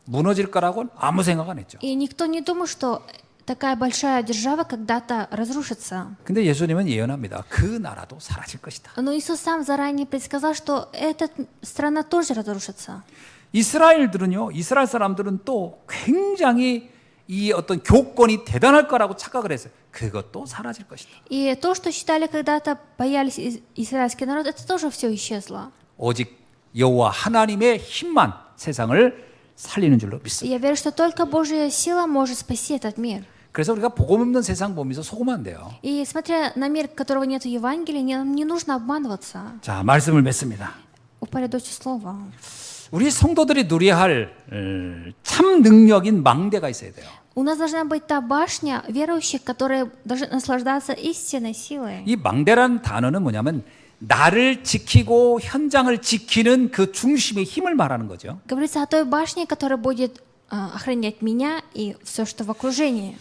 무너질 거라고는 아무 생각 안 했죠. И никто не думал, что такая большая держава когда-то разрушится. 근데 예수님은 예언합니다. 그 나라도 사라질 것이다. Но Иисус сам заранее предсказал, что эта страна тоже разрушится. 이스라엘 사람들은 또 굉장히 이 어떤 교권이 대단할 거라고 착각을 했어요. 그것도 사라질 것이다. И то, что считали когда-то, боялись израильский народ, это тоже все исчезло. 오직 여호와 하나님의 힘만 세상을 살리는 줄로 И 믿습니다. я верю, что только Божья сила может спасти этот мир. 그래서 우리가 복음 없는 세상 보면서 속으면 안 돼요. И смотря на мир, которого нет Евангелия, нам не нужно обманываться. 자, 말씀을 맺습니다. Упорядочить слово. 우리 성도들이 누려야 할 참 능력인 망대가 있어야 돼요. У нас должна быть та башня верующих, которые должны наслаждаться истинной силой. 이 망대란 단어는 뭐냐면 나를 지키고 현장을 지키는 그 중심의 힘을 말하는 거죠. Говорится о той башне, которая будет охранять меня и все, что в окружении.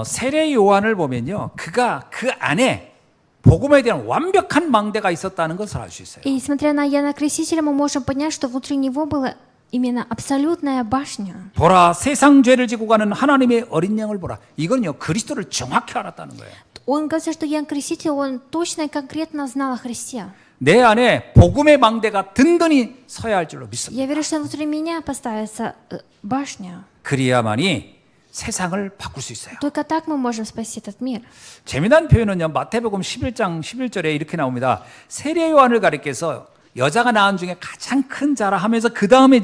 세례 요한을 보면요, 그가 그 안에 복음에 대한 완벽한 망대가 있었다는 것을 알 수 있어요. И смотря на Иоанна Крестителя, мы можем понять, что внутри него была именно абсолютная башня. 보라, 세상 죄를 지고 가는 하나님의 어린 양을 보라. 이건요, 그리스도를 정확히 알았다는 거예요. Он говорит, что Иоанн Креститель, он точно и конкретно знал о Христе. 내 안에 복음의 망대가 든든히 서야 할 줄로 믿습니다. Я верю, что внутри меня поставится башня. 그리야만이 세상을 바꿀 수 있어요. Только так мы можем спасти этот мир. 재미난 표현은요, 마태복음 11장 11절에 이렇게 나옵니다. 세례 요한을 가리켜서 여자가 낳은 중에 가장 큰 자라 하면서 그 다음에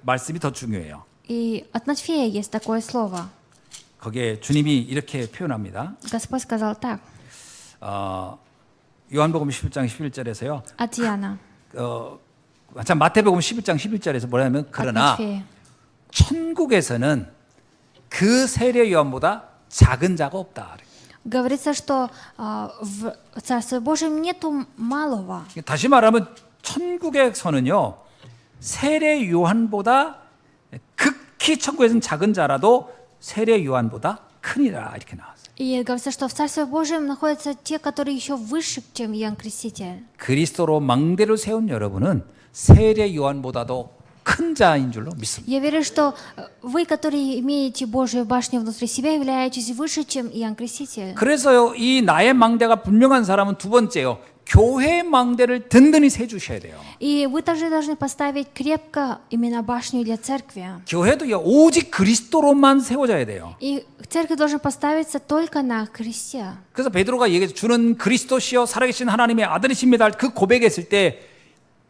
말씀이 더 중요해요. И от Матфея есть такое слово. 거기에 주님이 이렇게 표현합니다. Господь сказал так, 요한복음 11장 11절에서요. от Иоанна, 참 마태복음 11장 11절에서 뭐냐면 от 그러나 Матфея. 천국에서는 그 세례 요한보다 작은 자가 없다. Говорится, что в Царстве Божьем нету малого. 다시 말하면 천국에서는요, 세례 요한보다 극히 천국에서는 작은 자라도 세례 요한보다 크니라 이렇게 나왔어요. И говорится, что в Царстве Божьем находятся те, которые еще выше, чем Иоанн Креститель. 그리스도로 망대를 세운 여러분은 세례 요한보다도 큰 자인 줄로 믿습니다. Я верю, что вы, которые имеете Божью башню внутри себя, являетесь выше, чем Иоанн Креститель. 그래서요, 이 나의 망대가 분명한 사람은 두 번째요, 교회의 망대를 든든히 세주셔야 돼요. И вы также должны поставить крепко именно башню для церкви. 교회도요, 오직 그리스도로만 세워져야 돼요. И церковь должна поставиться только на Христе. 그래서 베드로가 얘기해서 주는 그리스도시요 살아계신 하나님의 아들이십니다. 그 고백했을 때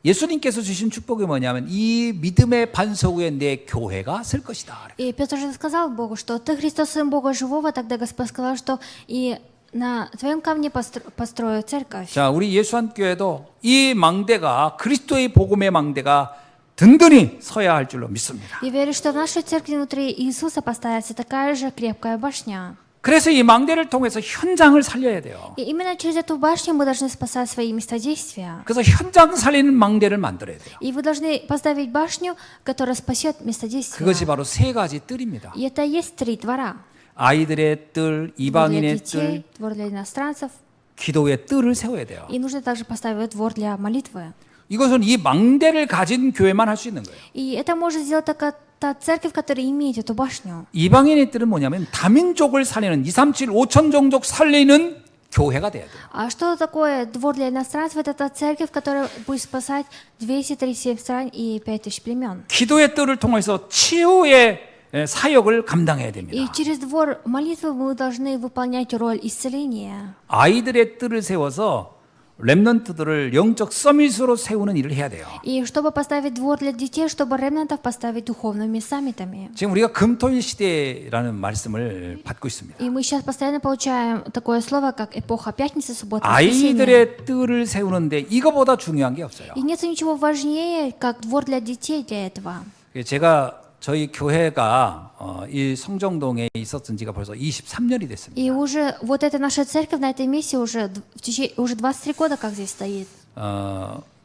예수님께서 주신 축복이 뭐냐면 이 믿음의 반석 위에 내 교회가 설 것이다. И Петр же сказал Богу, что ты Христос, Сын Бога Живого. Тогда Господь сказал, что и на твоем камне построю церковь. 자, 우리 예수한교회도 이 망대가 그리스도의 복음의 망대가 든든히 서야 할 줄로 믿습니다. Я верю, что в нашей церкви внутри Иисуса поставится такая же крепкая башня. 그래서 이 망대를 통해서 현장을 살려야 돼요. И именно через эту башню мы должны спасать свои местодействия. 그래서 현장 살리는 망대를 만들어야 돼요. И вы должны поставить башню, которая спасет местодействие. 그것이 바로 세 가지 뜰입니다. И это есть 3 двора. 아이들의 뜰, Двор для 이방인의 детей, 뜰, двор для иностранцев. 기도의 뜰을 세워야 돼요. И нужно также поставить двор для молитвы. 이것은 이 망대를 가진 교회만 할 수 있는 거예요. И это может сделать только та церковь, которая имеет эту башню. 이방인의 뜰은 뭐냐면 다민족을 살리는 237, 5천 종족 살리는 교회가 돼야 돼요. А что такое двор для иностранцев? Это та церковь, которая будет спасать 237 стран и 5000 племен. 기도의 뜰을 통해서 치유의 사역을 감당해야 И 됩니다. через двор молитвы мы должны выполнять роль исцеления. 아이들의 뜰을 세워서 렘넌트들을 영적 서밋으로 세우는 일을 해야 돼요. И чтобы поставить двор для детей, чтобы ремнантов поставить духовными саммитами. 지금 우리가 금토일 시대라는 말씀을 받고 있습니다. И мы сейчас постоянно получаем такое слово, как эпоха пятницы, суббота, воскресенье. 아이들의 뜰을 세우는데 이거보다 중요한 게 없어요. И нет ничего важнее, как двор для детей для этого. 제가 저희 교회가 이 성정동에 있었던 지가 벌써 23년이 됐습니다. И уже вот эта наша церковь на этом месте уже 23 года как здесь стоит.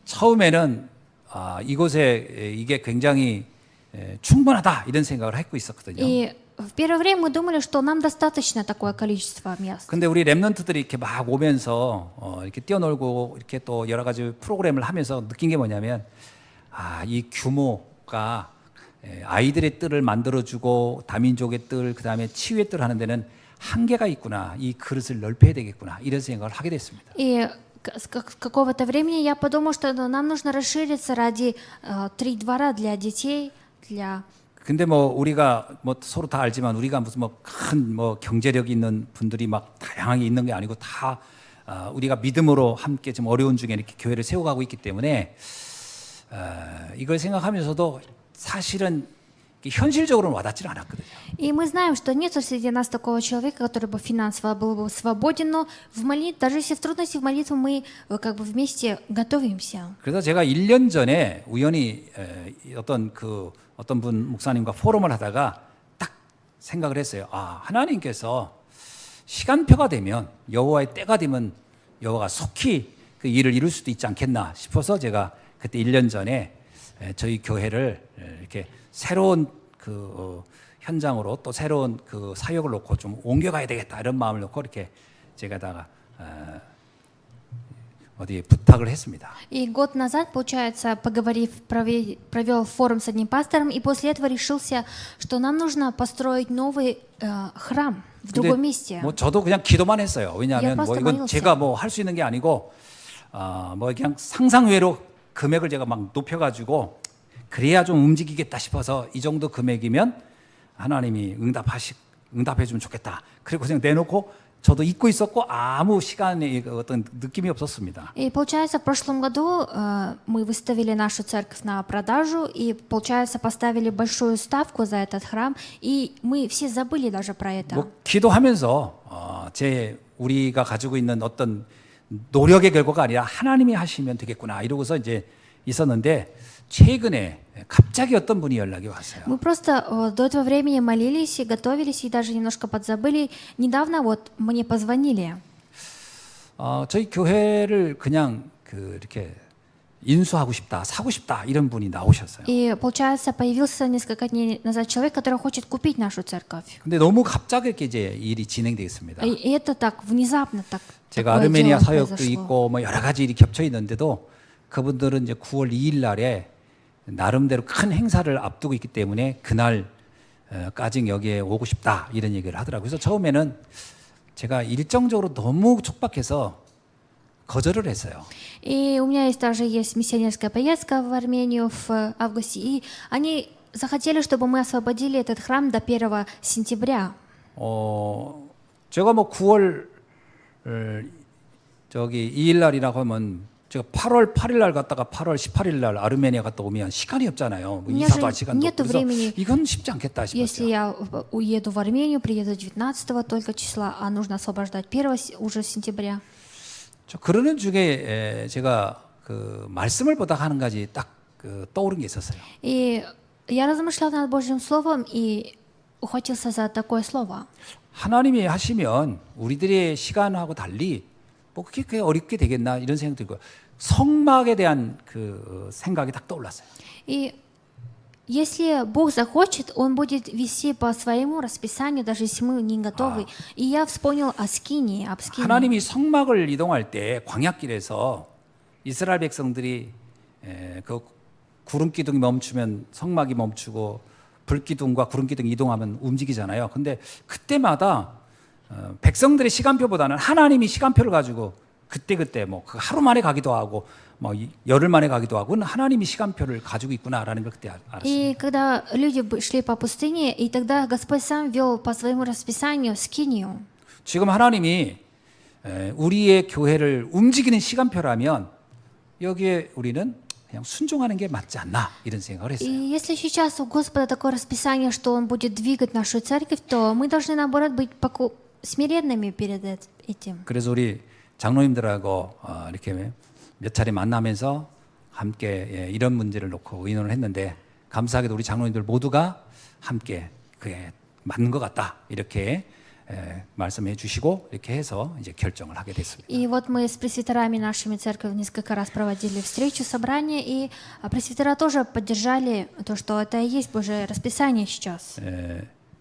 처음에는 이곳에 이게 굉장히 충분하다 이런 생각을 하고 있었거든요. И в первое время мы думали, что нам достаточно такое количество мест. 근데 우리 랩런트들이 이렇게 막 오면서 이렇게 뛰어놀고 이렇게 또 여러 가지 프로그램을 하면서 느낀 게 뭐냐면 이 규모가 아이들의 뜰을 만들어주고 다민족의 뜰, 그 다음에 치유의 뜰 하는 데는 한계가 있구나. 이 그릇을 넓혀야 되겠구나. 이런 생각을 하게 됐습니다. И с какого-то времени я подумала, что нам нужно расшириться ради 3 двора для детей, для... 근데 뭐 우리가 뭐 서로 다 알지만 우리가 무슨 뭐 큰 뭐 경제력 있는 분들이 막 다양하게 있는 게 아니고 다 우리가 믿음으로 함께 좀 어려운 중에 이렇게 교회를 세워가고 있기 때문에 이걸 생각하면서도 사실은 현실적으로는 와닿지는 않았거든요. И мы знаем, что нет среди нас такого человека, который бы финансово был бы свободен, но даже если в трудности в молитву мы как бы вместе готовимся. 그래서 제가 1년 전에 우연히 어떤 분 목사님과 포럼을 하다가 딱 생각을 했어요. 하나님께서 시간표가 되면 여호와의 때가 되면 여호와가 속히 그 일을 이룰 수도 있지 않겠나 싶어서 제가 그때 1년 전에 저희 교회를 이렇게 새로운 현장으로 또 새로운 그 사역을 놓고 좀 옮겨가야 되겠다 이런 마음을 놓고 이렇게 제가다가 어디에 부탁을 했습니다. И год назад, получается, провел форум с одним пастором, и после этого решился, что нам нужно построить новый храм в другом месте. 뭐 저도 그냥 기도만 했어요. 왜냐하면 뭐 이건 молился. 제가 뭐 할 수 있는 게 아니고 뭐 그냥 상상외로 금액을 제가 막 높여가지고 그래야 좀 움직이겠다 싶어서 이 정도 금액이면 하나님이 응답해주면 좋겠다. 그리고 그냥 내놓고 저도 잊고 있었고 아무 시간에 어떤 느낌이 없었습니다. И получается, в прошлом году мы выставили нашу церковь на продажу, и получается, поставили большую ставку за этот храм, и мы все забыли даже про это. 뭐 기도하면서 우리가 가지고 있는 어떤 노력의 결과가 아니라 하나님이 하시면 되겠구나 이러고서 이제 있었는데 최근에 갑자기 어떤 분이 연락이 왔어요. Мы просто до этого времени молились и готовились, и даже немножко подзабыли. Недавно вот мне позвонили. 저희 교회를 그냥 이렇게 인수하고 싶다, 사고 싶다 이런 분이 나오셨어요. И получается, появился несколько дней назад человек, который хочет купить нашу церковь. 근데 너무 갑자기 이렇게 이제 일이 진행되겠습니다. И это так внезапно так. 제가 такое 아르메니아 дело 사역도 произошло. 있고 뭐 여러 가지 일이 겹쳐 있는데도 그분들은 이제 9월 2일 날에 나름대로 큰 행사를 앞두고 있기 때문에 그날까지 여기에 오고 싶다 이런 얘기를 하더라고요. 그래서 처음에는 제가 일정적으로 너무 촉박해서 거절을 했어요. И у меня есть миссионерская поездка в Армению в августе, и они захотели, чтобы мы освободили этот храм до 1 сентября. 제가 뭐 9월 2일 날이라고 하면 제가 8월 8일 날 갔다가 8월 18일 날 아르메니아 갔다 오면 시간이 없잖아요. 뭐 이사도 할 시간도 없고 그래서 이건 쉽지 않겠다 Если 싶었어요. я уеду в Армению, приеду 19 только числа, а нужно освобождать 1 уже сентября. 그러는 중에 제가 그 말씀을 보다가 한 가지 딱 떠오른 게 있었어요. И я размышлял над Божьим Словом и ухватился за такое слово. 하나님이 하시면 우리들의 시간하고 달리 뭐 그게 어렵게 되겠나 이런 생각 들고 성막에 대한 그 생각이 딱 떠올랐어요. И если Бог захочет, Он будет вести по своему расписанию, даже если мы не готовы. И я вспомнил о Скинии, об Скинии. 하나님이 성막을 이동할 때 광야길에서 이스라엘 백성들이 그 구름 기둥이 멈추면 성막이 멈추고 불 기둥과 구름 기둥이 이동하면 움직이잖아요. 근데 그때마다 백성들의 시간표보다는 하나님이 시간표를 가지고 그때 뭐 하루 만에 가기도 하고 뭐 열흘 만에 가기도 하고 하나님이 시간표를 가지고 있구나라는 걸 그때 알았어요. И когда люди шли по пустыне, и тогда Господь сам вел по своему расписанию Скинию. 지금 하나님이 우리의 교회를 움직이는 시간표라면 여기에 우리는 그냥 순종하는 게 맞지 않나 이런 생각을 И 했어요. если сейчас у Господа такое расписание, что Он будет двигать нашу церковь, то мы должны, наоборот, быть смиренными перед этим. 그래서 우리 장로님들하고 이렇게 몇 차례 만나면서 함께 이런 문제를 놓고 의논을 했는데 감사하게도 우리 장로님들 모두가 함께 그게 맞는 것 같다 이렇게 말씀해 주시고 이렇게 해서 이제 결정을 하게 됐습니다. И вот мы с пресвитерами нашими церковью несколько раз проводили встречу, собрание, и пресвитера тоже поддержали то, что это и есть Божие расписание сейчас.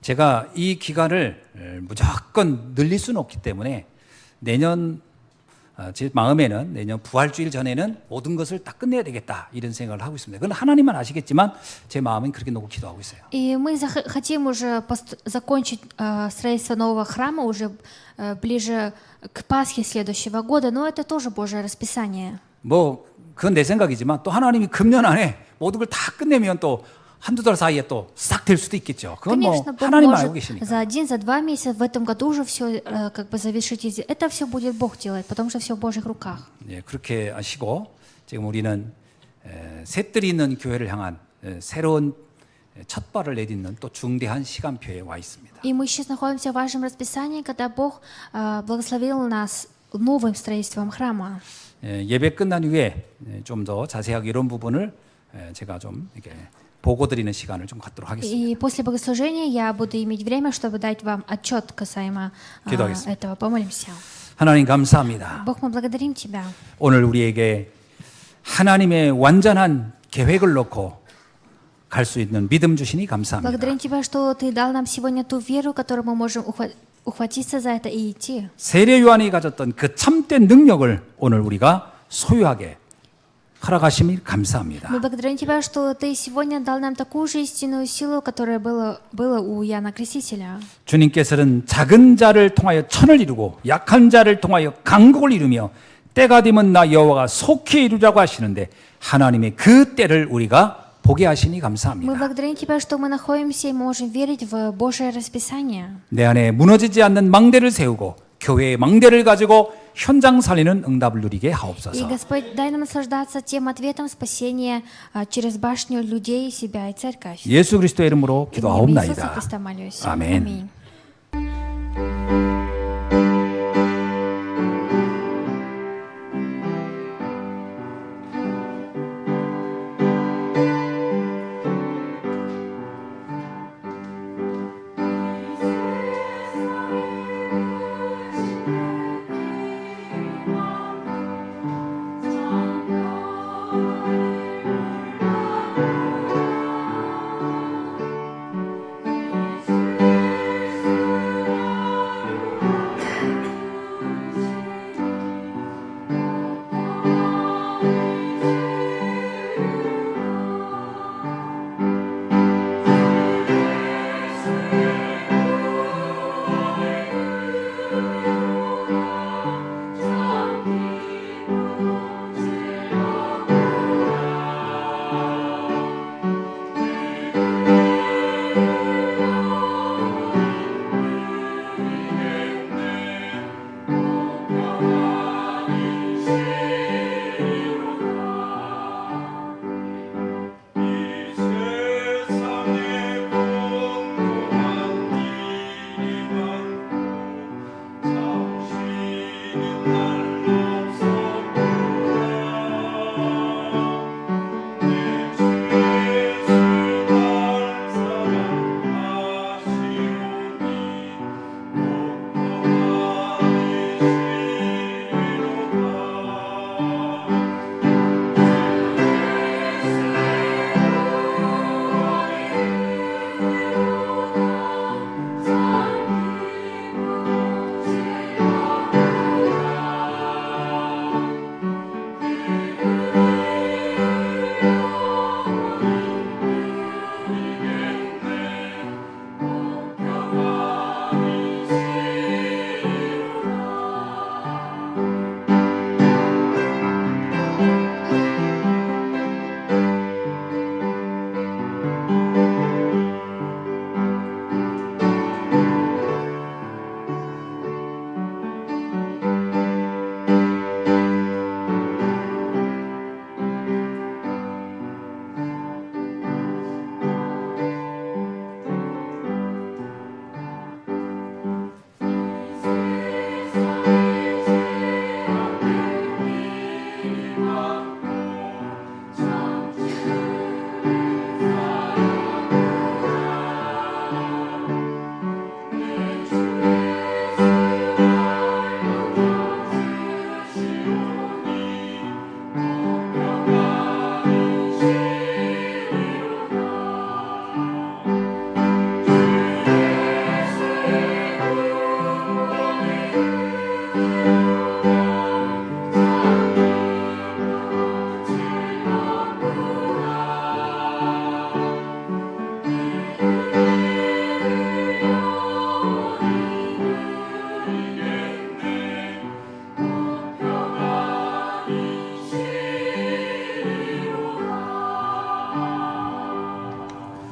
제가 이 기간을 무조건 늘릴 수는 없기 때문에 내년 제 마음에는 내년 부활주일 전에는 모든 것을 다 끝내야 되겠다 이런 생각을 하고 있습니다. 그건 하나님만 아시겠지만 제 마음은 그렇게 놓고 기도하고 있어요. И мы хотим уже закончить строительство нового храма уже ближе к Пасхе следующего года, но это тоже Божье расписание. 뭐 그건 내 생각이지만 또 하나님이 금년 안에 모든 걸 다 끝내면 또 한두 달 사이에 또 싹 될 수도 있겠죠. 그건 뭐 Конечно, Бог 하나님만 알고 может 계시니까. за 1, за 2 месяца в этом году уже все как бы завершить. Это все будет Бог делать, потому что все в Божьих руках. 예, 그렇게 아시고 지금 우리는 셋들이 있는 교회를 향한 새로운 첫 발을 내딛는 또 중대한 시간표에 와 있습니다. И мы сейчас находимся в вашем расписании, когда Бог благословил нас новым строительством храма. 예배 끝난 후에 좀 더 자세하게 이런 부분을 제가 좀 이렇게 보고 드리는 시간을 좀 갖도록 하겠습니다. И после богослужения я буду иметь время, чтобы дать вам отчет касаемо 기도하겠습니다. этого. Помолимся. 하나님 감사합니다. Бог, мы благодарим Тебя. 오늘 우리에게 하나님의 완전한 계획을 놓고 갈 수 있는 믿음 주시니 감사합니다. Благодарим Тебя, что Ты дал нам сегодня ту веру, которую мы можем ухватиться за это и идти. 세례 요한이 가졌던 그 참된 능력을 오늘 우리가 소유하게 허락하심이 감사합니다. Мы благодарим Тебя, что Ты сегодня дал нам такую же истинную силу, которая была у Иоанна Крестителя. 주님께서는 작은 자를 통하여 천을 이루고 약한 자를 통하여 강국을 이루며 때가 되면 나 여호와가 속히 이루라고 하시는데 하나님의 그 때를 우리가 보게 하시니 Мы 감사합니다. благодарим Тебя, что мы находимся и можем верить в Божие расписание. 내 안에 무너지지 않는 망대를 세우고 교회의 망대를 가지고 현장 살리는 응답을 누리게 И, 하옵소서. Господь, дай нам наслаждаться тем ответом спасения через башню людей, себя и церковь. 예수 그리스도의 이름으로 Во имя Иисуса 기도하옵나이다. Христа молюсь. 아멘. Аминь.